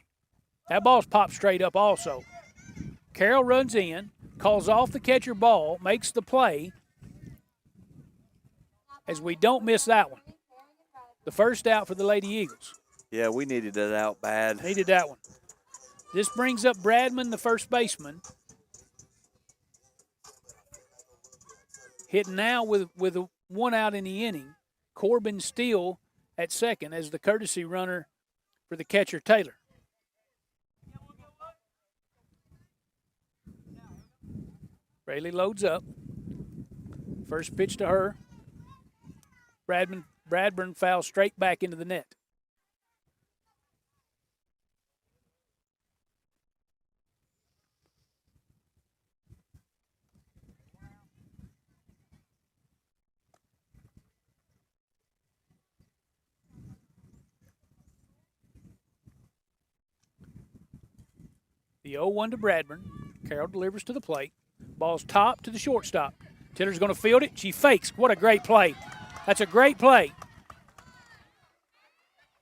That ball's popped straight up also. Carroll runs in, calls off the catcher ball, makes the play, as we don't miss that one. The first out for the Lady Eagles. Yeah, we needed that out bad. Needed that one. This brings up Bradman, the first baseman. Hitting now with a 1 out in the inning. Corbin still at second as the courtesy runner for the catcher, Taylor. Rayleigh loads up. First pitch to her. Bradburn fouls straight back into the net. The 0-1 to Bradburn. Carroll delivers to the plate. Ball's top to the shortstop. Tiller's going to field it. She fakes. What a great play. That's a great play.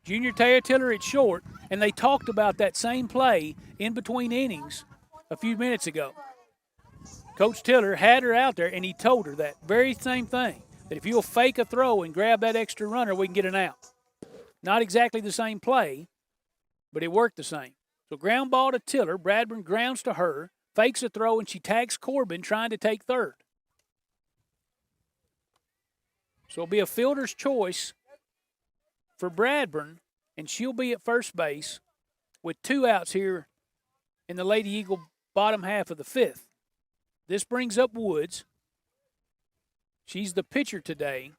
Junior Taya Tiller at short, and they talked about that same play in between innings a few minutes ago. Coach Tiller had her out there, and he told her that very same thing, that if you'll fake a throw and grab that extra runner, we can get an out. Not exactly the same play, but it worked the same. So ground ball to Tiller. Bradburn grounds to her, fakes a throw, and she tags Corbin trying to take third. So it'll be a fielder's choice for Bradburn, and she'll be at first base with 2 outs here in the Lady Eagle bottom half of the 5th. This brings up Woods. She's the pitcher today.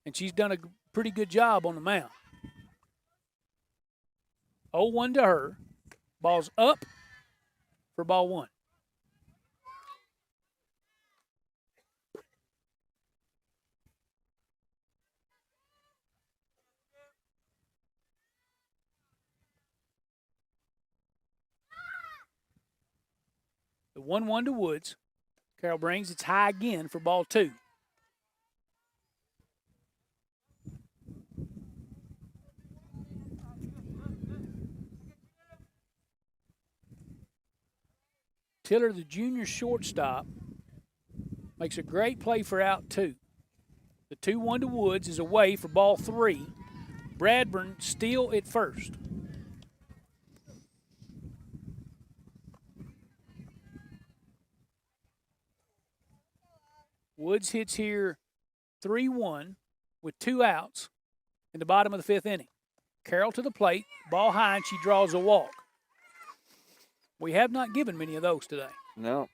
And she's done a pretty good job on the mound. 0-1 to her. Ball's up for ball 1. The 1-1 to Woods. Carroll brings it's high again for ball 2. Tiller, the junior shortstop, makes a great play for out 2. The 2-1 to Woods is away for ball 3. Bradburn still at first. Woods hits here 3-1 with 2 outs in the bottom of the 5th inning. Carroll to the plate, ball high, and she draws a walk. We have not given many of those today. No.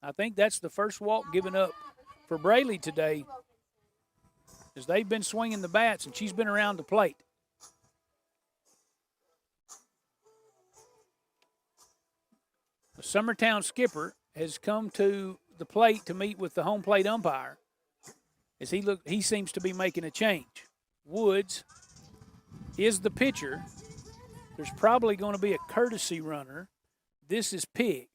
I think that's the first walk given up for Braley today, as they've been swinging the bats, and she's been around the plate. The Summertown skipper has come to the plate to meet with the home plate umpire, as he seems to be making a change. Woods is the pitcher. There's probably going to be a courtesy runner. This is Pig.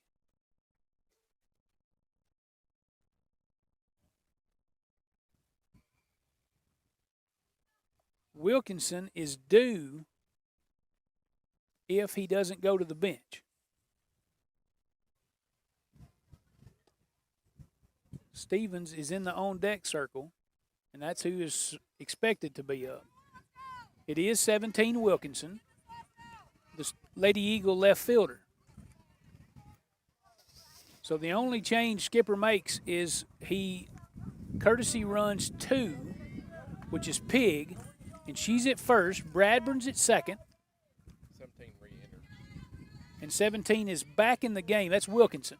Wilkinson is due if he doesn't go to the bench. Stevens is in the on-deck circle, and that's who is expected to be up. It is 17 Wilkinson, the Lady Eagle left fielder. So the only change Skipper makes is he courtesy runs 2, which is Pig, and she's at first. Bradburn's at second. 17 re-entered. And 17 is back in the game. That's Wilkinson.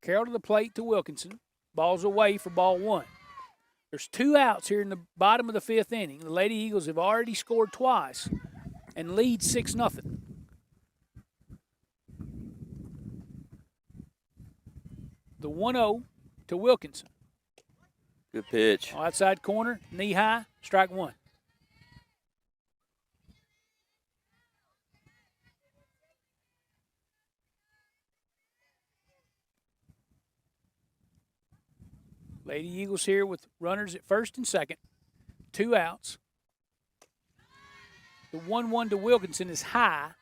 Carroll to the plate to Wilkinson. Ball's away for ball 1. There's 2 outs here in the bottom of the 5th inning. The Lady Eagles have already scored twice and lead 6-0. The 1-0 to Wilkinson. Good pitch. Outside corner, knee high, strike 1. Lady Eagles here with runners at first and second. 2 outs. The 1-1 to Wilkinson is high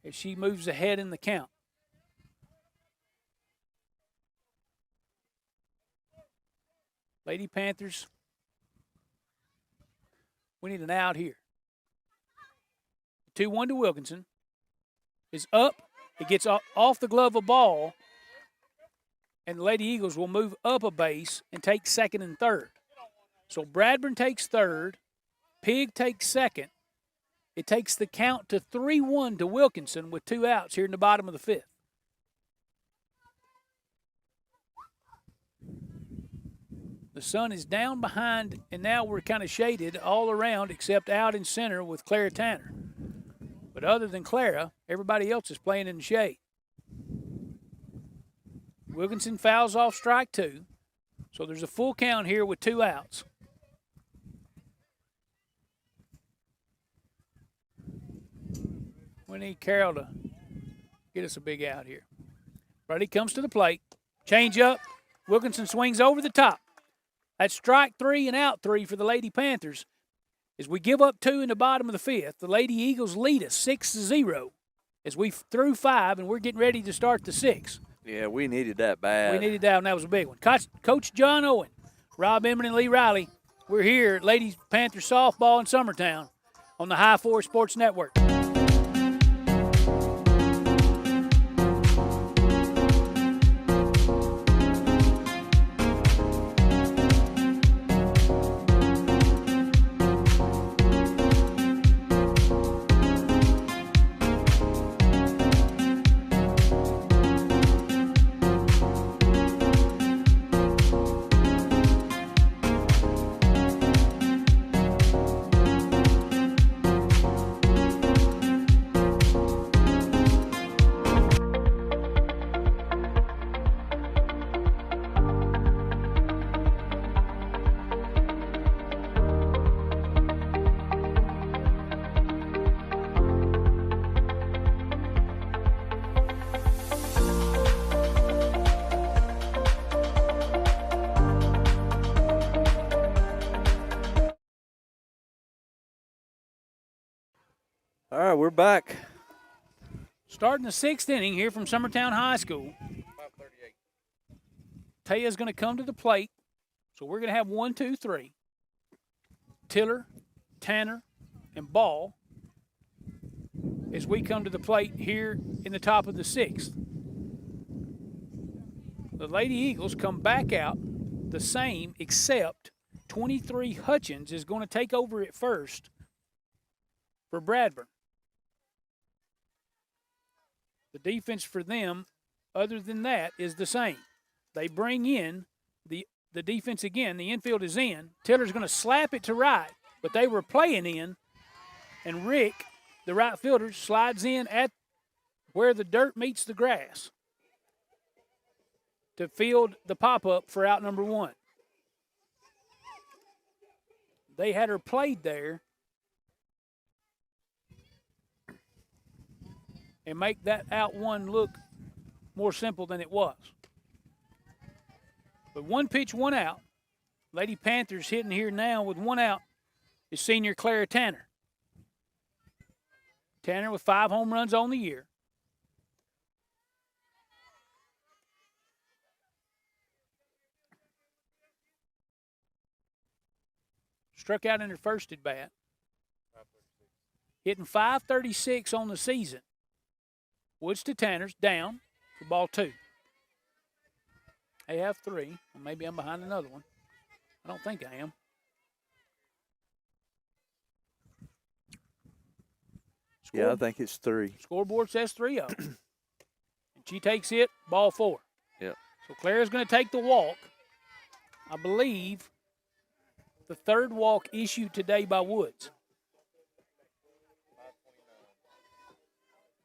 as she moves ahead in the count. Lady Panthers, we need an out here. 2-1 to Wilkinson is up. It gets off the glove of ball, and the Lady Eagles will move up a base and take second and third. So Bradburn takes third. Pig takes second. It takes the count to 3-1 to Wilkinson with 2 outs here in the bottom of the 5th. The sun is down behind, and now we're kind of shaded all around except out in center with Clara Tanner. But other than Clara, everybody else is playing in the shade. Wilkinson fouls off strike 2. So there's a full count here with 2 outs. We need Carroll to get us a big out here. Brady comes to the plate. Change up. Wilkinson swings over the top. That's strike 3 and out 3 for the Lady Panthers. As we give up 2 in the bottom of the 5th, the Lady Eagles lead us 6-0 as we threw 5, and we're getting ready to start the 6th. Yeah, we needed that bad. We needed that, and that was a big one. Coach John Owen, Rob Emmett, and Lee Riley, we're here at Lady Panthers softball in Summertown on the High 4 Sports Network. All right, we're back. Starting the 6th inning here from Summertown High School. 5:38. Taya's going to come to the plate. So we're going to have 1, 2, 3. Tiller, Tanner, and Ball as we come to the plate here in the top of the 6th. The Lady Eagles come back out the same, except 23 Hutchins is going to take over at first for Bradburn. The defense for them, other than that, is the same. They bring in the defense again. The infield is in. Tiller's going to slap it to right, but they were playing in, and Rick, the right fielder, slides in at where the dirt meets the grass to field the pop-up for out number 1. They had her played there and make that out 1 look more simple than it was. But 1 pitch, 1 out. Lady Panthers hitting here now with 1 out is senior Clara Tanner. Tanner with 5 home runs on the year. Struck out in her first at bat. Hitting .536 on the season. Woods to Tanner's, down for ball 2. They have 3. Well, maybe I'm behind another one. I don't think I am. Yeah, I think it's 3. Scoreboard says 3-0. And she takes it, ball 4. Yep. So Clara's going to take the walk. I believe the third walk issued today by Woods.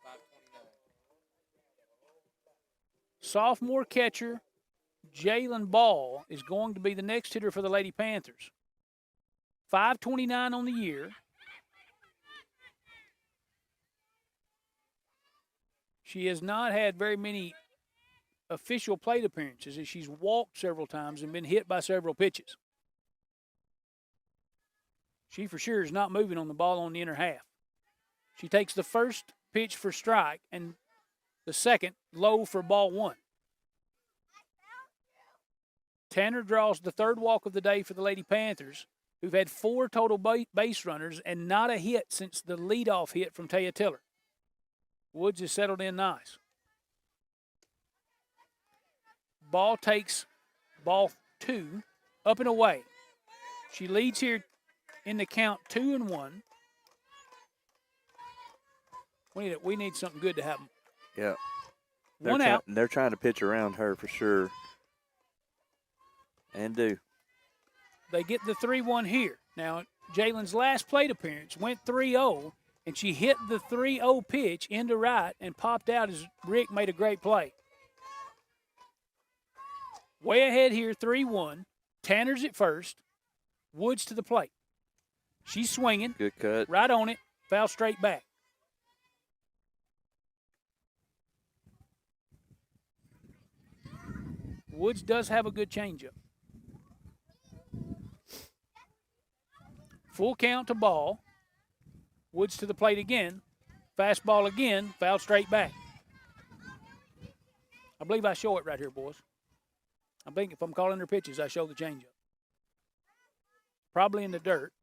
529. Sophomore catcher Jalen Ball is going to be the next hitter for the Lady Panthers. 529 on the year. She has not had very many official plate appearances as she's walked several times and been hit by several pitches. She for sure is not moving on the ball on the inner half. She takes the first pitch for strike and the second low for ball 1. Tanner draws the third walk of the day for the Lady Panthers, who've had 4 total base runners and not a hit since the leadoff hit from Taya Tiller. Woods has settled in nice. Ball takes ball 2 up and away. She leads here in the count 2-1. We need something good to happen. Yeah. One out. They're trying to pitch around her for sure. And do. They get the 3-1 here. Now, Jalen's last plate appearance went 3-0, and she hit the 3-0 pitch into right and popped out as Rick made a great play. Way ahead here, 3-1. Tanner's at first. Woods to the plate. She's swinging. Good cut. Right on it. Foul straight back. Woods does have a good changeup. Full count to ball. Woods to the plate again. Fastball again. Foul straight back. I believe I show it right here, boys. I think if I'm calling her pitches, I show the changeup. Probably in the dirt.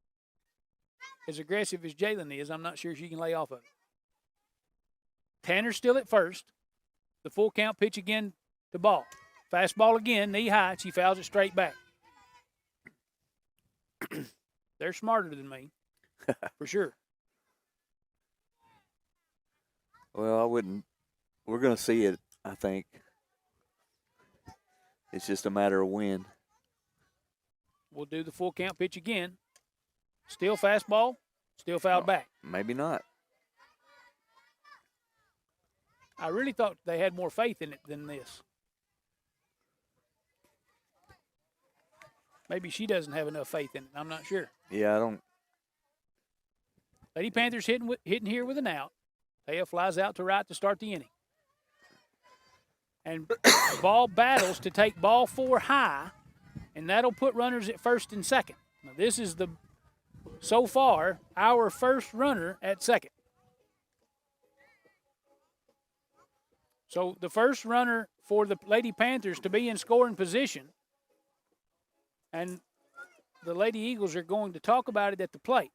As aggressive as Jalen is, I'm not sure she can lay off of it. Tanner's still at first. The full count pitch again to ball. Fastball again, knee high. She fouls it straight back. They're smarter than me, for sure. Well, I wouldn't. We're going to see it, I think. It's just a matter of when. We'll do the full count pitch again. Still fastball, still fouled back. Maybe not. I really thought they had more faith in it than this. Maybe she doesn't have enough faith in it. I'm not sure. Yeah, I don't. Lady Panthers hitting here with an out. Taya flies out to right to start the inning. And Ball battles to take ball 4 high, and that'll put runners at first and second. Now, this is so far, our first runner at second. So the first runner for the Lady Panthers to be in scoring position, and the Lady Eagles are going to talk about it at the plate.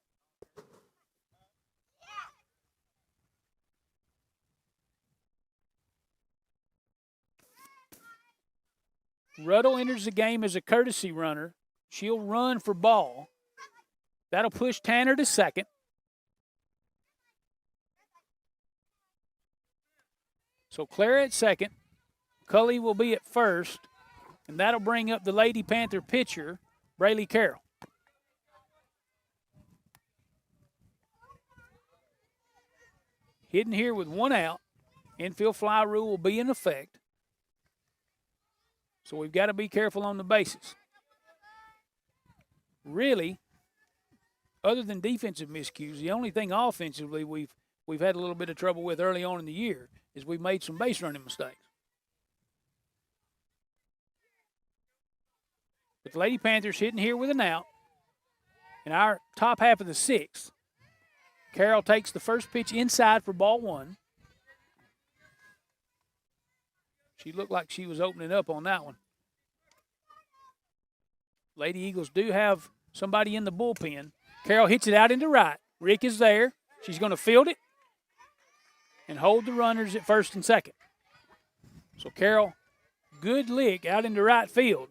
Ruddle enters the game as a courtesy runner. She'll run for ball. That'll push Tanner to second. So Clara at second. Cully will be at first. And that'll bring up the Lady Panther pitcher, Braylee Carroll. Hitting here with 1 out. Infield fly rule will be in effect. So we've got to be careful on the bases. Really, other than defensive miscues, the only thing offensively we've had a little bit of trouble with early on in the year is we've made some base running mistakes. But the Lady Panthers hitting here with an out in our top half of the 6th. Carroll takes the first pitch inside for ball one. She looked like she was opening up on that one. Lady Eagles do have somebody in the bullpen. Carroll hits it out into right. Rick is there. She's going to field it and hold the runners at first and second. So Carroll, good lick out into right field,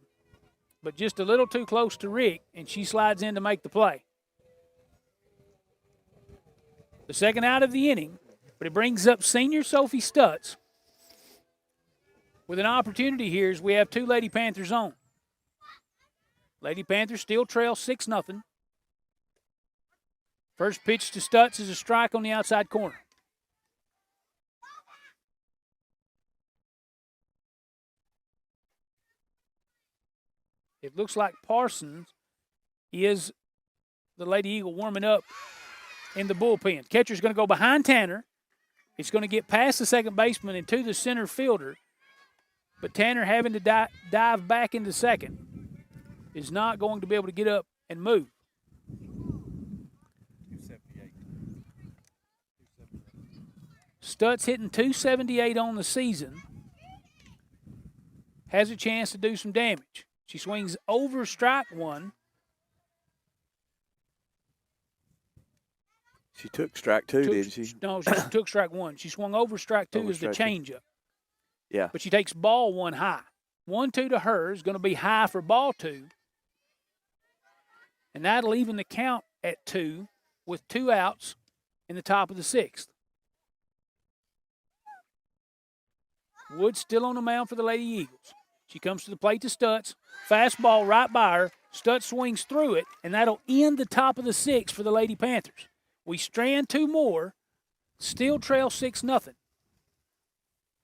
but just a little too close to Rick, and she slides in to make the play. The second out of the inning, but it brings up senior Sophie Stutz with an opportunity here as we have two Lady Panthers on. Lady Panthers still trail 6-0. First pitch to Stutz is a strike on the outside corner. It looks like Parsons is the Lady Eagle warming up in the bullpen. Catcher's going to go behind Tanner. It's going to get past the second baseman and to the center fielder. But Tanner, having to dive back into second, is not going to be able to get up and move. 278. Stutz hitting 278 on the season. Has a chance to do some damage. She swings over strike one. She took strike two, didn't she? No, she took strike one. She swung over strike two as the changeup. Yeah. But she takes ball one high. 1-2 to her is going to be high for ball two. And that'll even the count at 2 with 2 outs in the top of the 6th. Wood still on the mound for the Lady Eagles. She comes to the plate to Stutz. Fastball right by her. Stutz swings through it, and that'll end the top of the 6th for the Lady Panthers. We strand 2 more, still trail 6-0.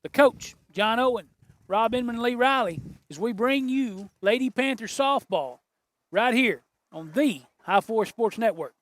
The coach, John Owen, Rob Inman, and Lee Riley, as we bring you Lady Panthers softball right here on the High Force Sports Network.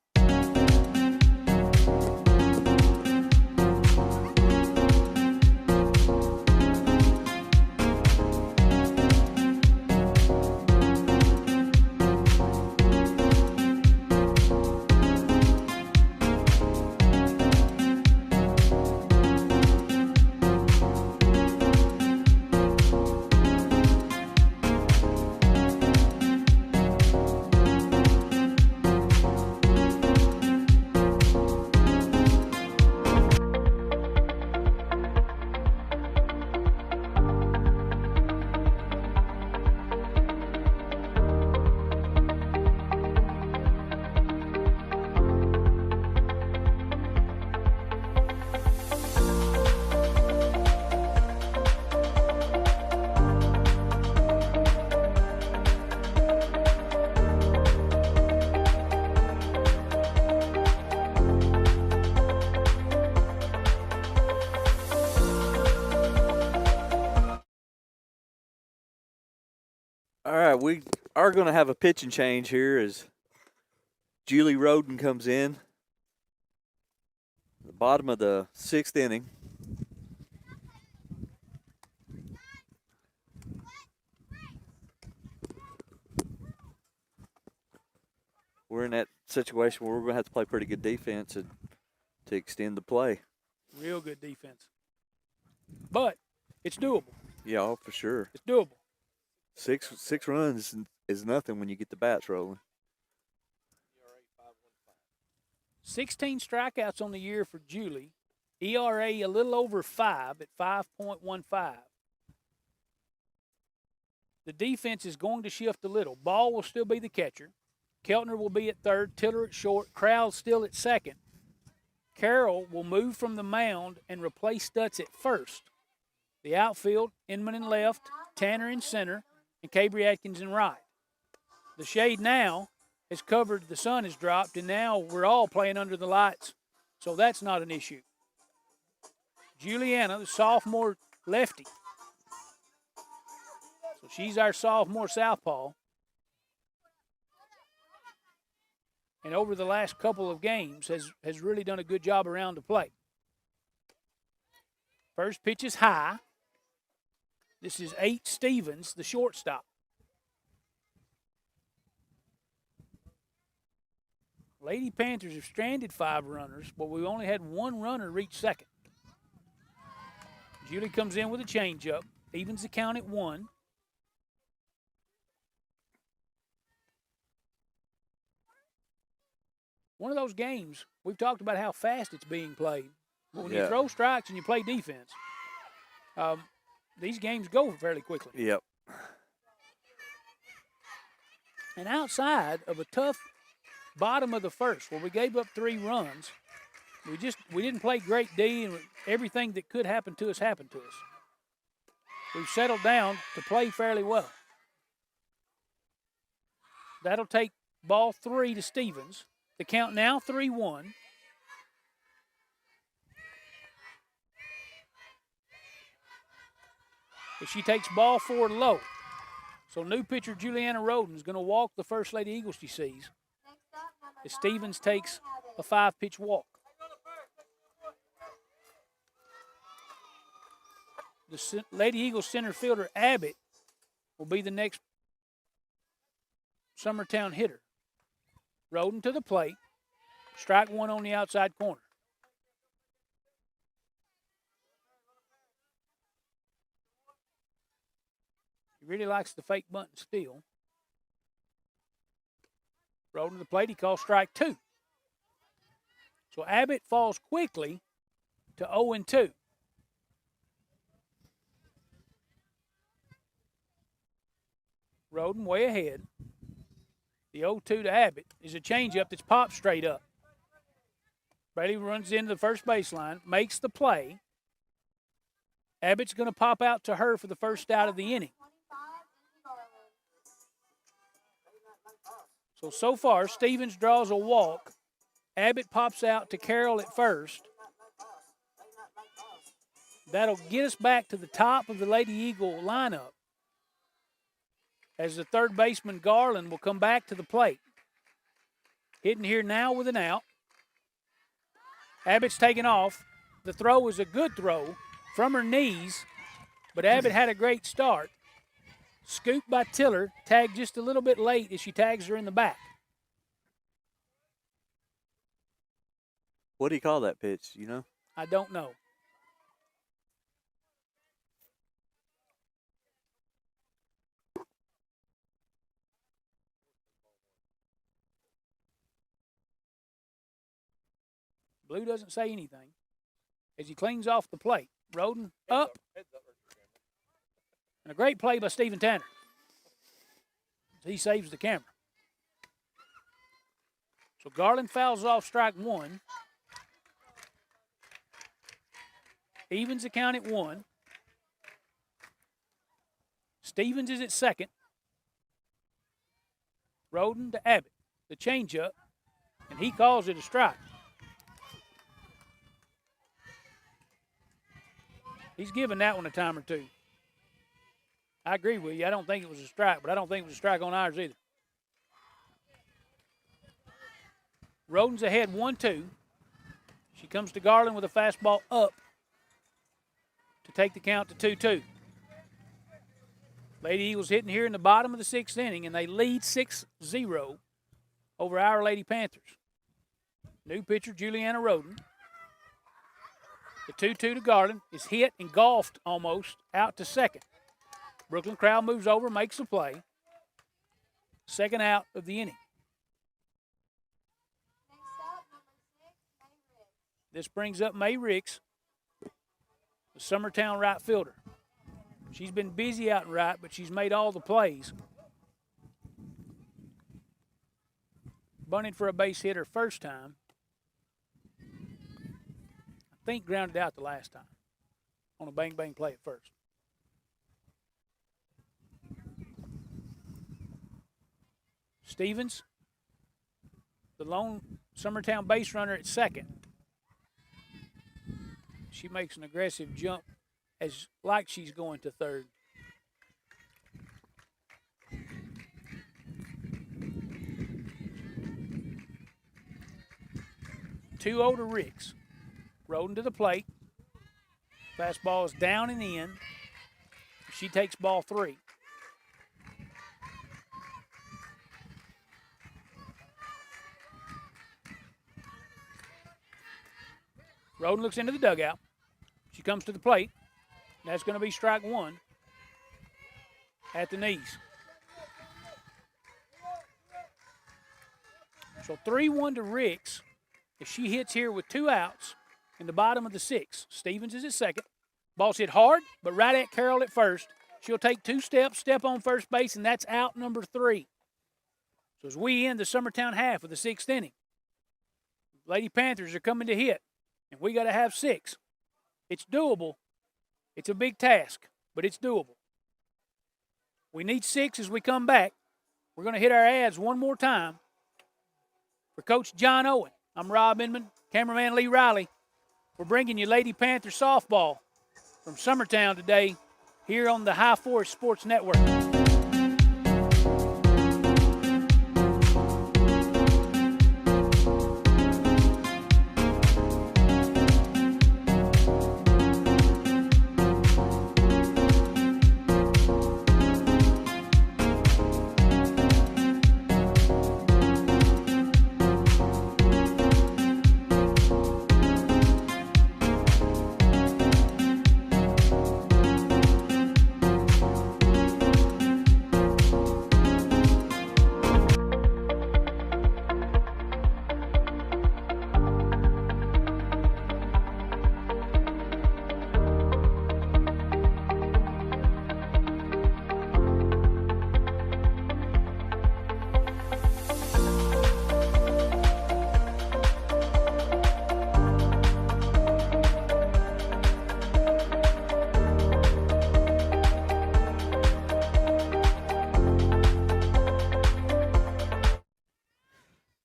All right, we are going to have a pitching change here as Julie Roden comes in. The bottom of the 6th inning. We're in that situation where we're going to have to play pretty good defense to extend the play. Real good defense. But it's doable. Yeah, oh, for sure. It's doable. Six runs is nothing when you get the bats rolling. 16 strikeouts on the year for Julie. ERA a little over 5 at 5.15. The defense is going to shift a little. Ball will still be the catcher. Keltner will be at third, Tiller at short, Crowell still at second. Carroll will move from the mound and replace Stutz at first. The outfield, Inman in left, Tanner in center, and Cabry Atkins in right. The shade now has covered, the sun has dropped, and now we're all playing under the lights, so that's not an issue. Juliana, the sophomore lefty. So she's our sophomore southpaw. And over the last couple of games has really done a good job around the plate. First pitch is high. This is 8 Stevens, the shortstop. Lady Panthers have stranded 5 runners, but we only had 1 runner reach second. Julie comes in with a changeup, evens the count at 1. One of those games, we've talked about how fast it's being played. But when you throw strikes and you play defense, these games go fairly quickly. Yep. And outside of a tough bottom of the first, where we gave up 3 runs, we didn't play great D, and everything that could happen to us happened to us. We've settled down to play fairly well. That'll take ball 3 to Stevens. The count now 3-1. If she takes ball 4 low. So new pitcher Juliana Roden is going to walk the first Lady Eagles she sees. Next up, number As 9, Stevens takes a Abbott. 5-pitch walk. The Lady Eagles center fielder Abbott will be the next Summertown hitter. Roden to the plate. Strike 1 on the outside corner. He really likes the fake bunt and steal. Roden to the plate. He calls strike 2. So Abbott falls quickly to 0-2. Roden way ahead. The 0-2 to Abbott is a changeup that's popped straight up. Bailey runs into the first baseline, makes the play. Abbott's going to pop out to her for the first out of the inning. 25, Garland. So far, Stevens draws a walk. Abbott pops out to Carroll at first. That'll get us back to the top of the Lady Eagle lineup, as the third baseman Garland will come back to the plate. Hitting here now with an out. Abbott's taken off. The throw is a good throw from her knees, but Abbott had a great start. Scooped by Tiller, tagged just a little bit late as she tags her in the back. What do you call that pitch, you know? I don't know. Blue doesn't say anything as he cleans off the plate. Roden up. And a great play by Stephen Tanner. He saves the camera. So Garland fouls off strike 1. Evens the count at 1. Stevens is at second. Roden to Abbott. The changeup. And he calls it a strike. He's given that one a time or two. I agree with you. I don't think it was a strike, but I don't think it was a strike on ours either. Roden's ahead 1-2. She comes to Garland with a fastball up to take the count to 2-2. Lady Eagles hitting here in the bottom of the 6th inning, and they lead 6-0 over our Lady Panthers. New pitcher Juliana Roden. The 2-2 to Garland is hit and golfed almost out to second. Brooklyn crowd moves over, makes the play. Second out of the inning. Next up, number 6, May Riggs. This brings up May Ricks, the Summertown right fielder. She's been busy out in right, but she's made all the plays. Bunted for a base hit her first time. I think grounded out the last time on a bang-bang play at first. Stevens, the lone Summertown base runner at second. She makes an aggressive jump as like she's going to third. Two to Ricks. Roden to the plate. Fastball is down and in. She takes ball 3. Roden looks into the dugout. She comes to the plate. That's going to be strike one at the knees. So 3-1 to Ricks. If she hits here with 2 outs in the bottom of the 6th, Stevens is at second. Ball's hit hard, but right at Carroll at first. She'll take 2 steps, step on first base, and that's out number 3. So as we end the Summertown half of the 6th inning, Lady Panthers are coming to hit, and we got to have 6. It's doable. It's a big task, but it's doable. We need 6 as we come back. We're going to hit our ads one more time. For Coach John Owen, I'm Rob Inman, cameraman Lee Riley. We're bringing you Lady Panther softball from Summertown today here on the High Forest Sports Network.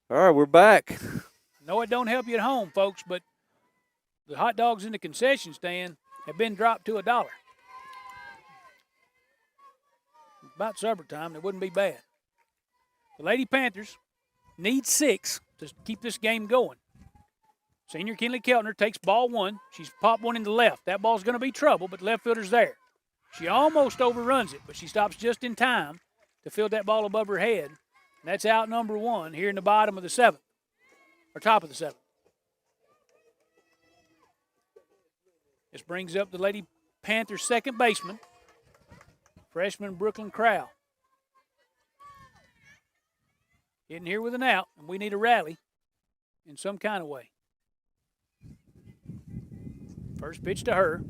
All right, we're back. No, it don't help you at home, folks, but the hot dogs in the concession stand have been dropped to $1. About supper time, it wouldn't be bad. The Lady Panthers need 6 to keep this game going. Senior Kinley Keltner takes ball 1. She's popped one in the left. That ball's going to be trouble, but the left fielder's there. She almost overruns it, but she stops just in time to field that ball above her head. And that's out number 1 here in the bottom of the 7th, or top of the 7th. This brings up the Lady Panthers second baseman, freshman Brooklyn Crowell. Getting here with an out, and we need a rally in some kind of way. First pitch to her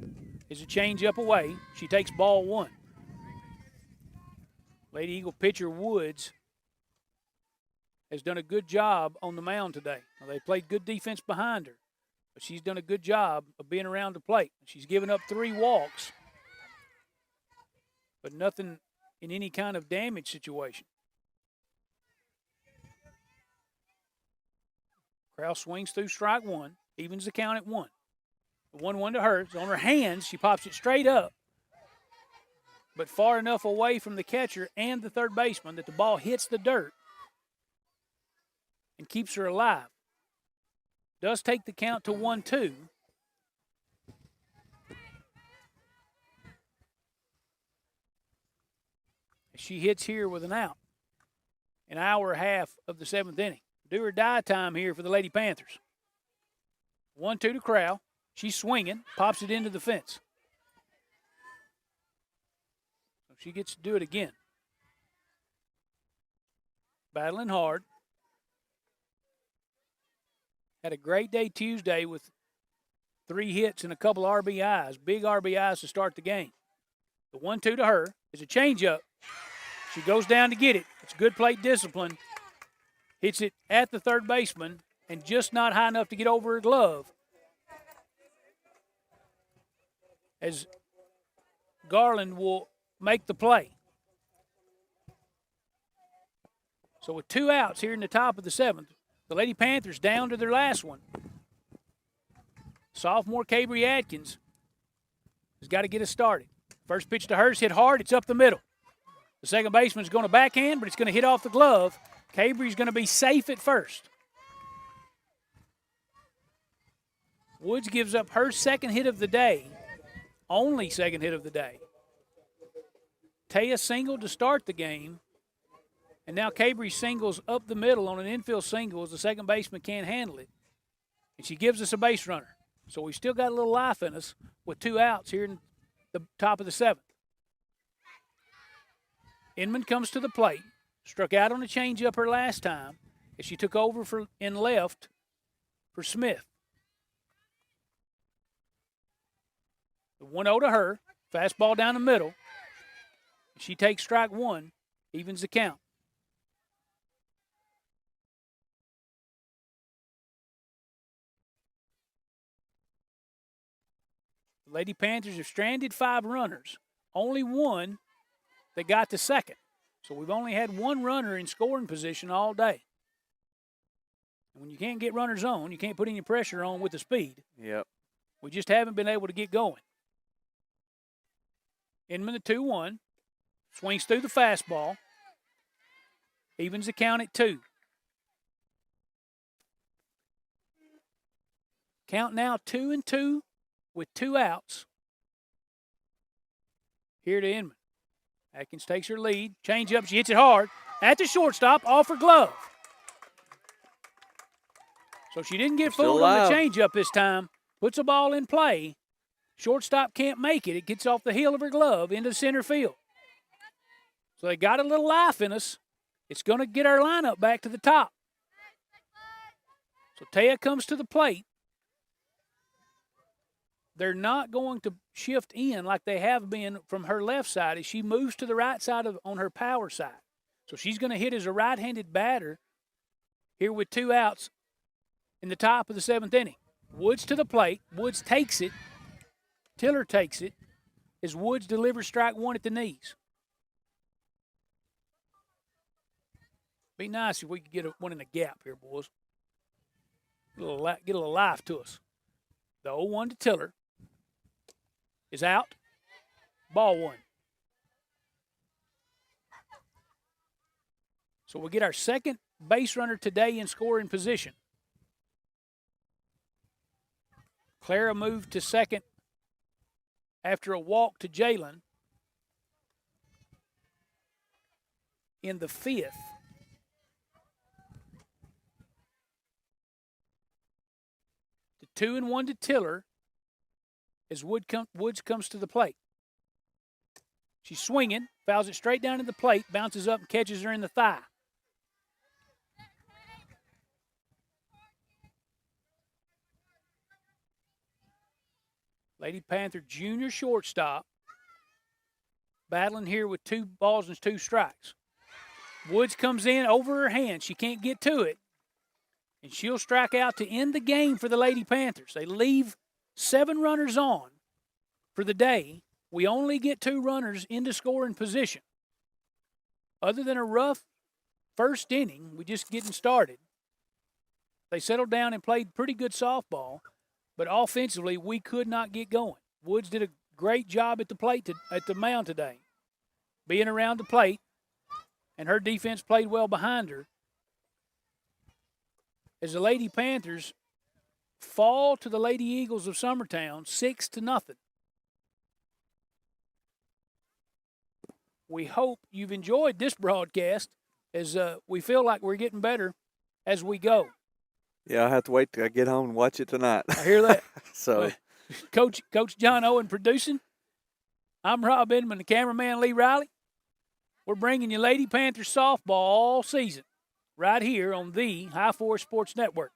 is a change-up away. She takes ball 1. Lady Eagle pitcher Woods has done a good job on the mound today. Now, they played good defense behind her, but she's done a good job of being around the plate. She's given up 3 walks, but nothing in any kind of damage situation. Crowell swings through strike 1, evens the count at 1. The 1-1 to her. It's on her hands. She pops it straight up, but far enough away from the catcher and the third baseman that the ball hits the dirt and keeps her alive. Does take the count to 1-2. She hits here with an out. An hour and a half of the 7th inning. Do or die time here for the Lady Panthers. 1-2 to Crowell. She's swinging, pops it into the fence. So she gets to do it again. Battling hard. Had a great day Tuesday with 3 hits and a couple RBIs. Big RBIs to start the game. The 1-2 to her is a changeup. She goes down to get it. It's good plate discipline. Hits it at the third baseman and just not high enough to get over her glove. As Garland will make the play. So with 2 outs here in the top of the 7th, the Lady Panthers down to their last one. Sophomore Cabry Atkins has got to get us started. First pitch to her is hit hard. It's up the middle. The second baseman's going to backhand, but it's going to hit off the glove. Cabry's going to be safe at first. Woods gives up her second hit of the day. Only second hit of the day. Taya singled to start the game. And now Cabry singles up the middle on an infield single as the second baseman can't handle it. And she gives us a base runner. So we still got a little life in us with 2 outs here in the top of the 7th. Inman comes to the plate, struck out on a changeup her last time as she took over in left for Smith. The 1-0 to her, fastball down the middle. She takes strike 1, evens the count. The Lady Panthers have stranded 5 runners, only one that got to second. So we've only had 1 runner in scoring position all day. And when you can't get runners on, you can't put any pressure on with the speed. Yep. We just haven't been able to get going. Inman the 2-1. Swings through the fastball. Evens the count at 2. Count now 2-2 with 2 outs. Here to Inman. Atkins takes her lead. Change up. She hits it hard. At the shortstop, off her glove. So she didn't get Still fooled on alive. the change up this time. Puts a ball in play. Shortstop can't make it. It gets off the heel of her glove into center field. So they got a little life in us. It's going to get our lineup back to the top. So Taya comes to the plate. They're not going to shift in like they have been from her left side as she moves to the right side on her power side. So she's going to hit as a right-handed batter here with 2 outs in the top of the 7th inning. Woods to the plate. Woods takes it. Tiller takes it as Woods delivers strike 1 at the knees. Be nice if we could get one in the gap here, boys. Get a little life to us. The 0-1 to Tiller is out. Ball 1. So we get our second base runner today in scoring position. Clara moved to second after a walk to Jalen in the 5th. The 2-1 to Tiller as Woods comes to the plate. She's swinging, fouls it straight down to the plate, bounces up and catches her in the thigh. Lady Panther junior shortstop battling here with 2 balls and 2 strikes. Woods comes in over her hand. She can't get to it. And she'll strike out to end the game for the Lady Panthers. They leave 7 runners on for the day. We only get 2 runners into scoring position. Other than a rough first inning, we just getting started. They settled down and played pretty good softball, but offensively we could not get going. Woods did a great job at the plate at the mound today, being around the plate, and her defense played well behind her. As the Lady Panthers fall to the Lady Eagles of Summertown 6-0. We hope you've enjoyed this broadcast as we feel like we're getting better as we go. Yeah, I have to wait till I get home and watch it tonight. I hear that. So, Coach John Owen producing. I'm Rob Inman, the cameraman Lee Riley. We're bringing you Lady Panthers softball all season right here on the High Force Sports Network.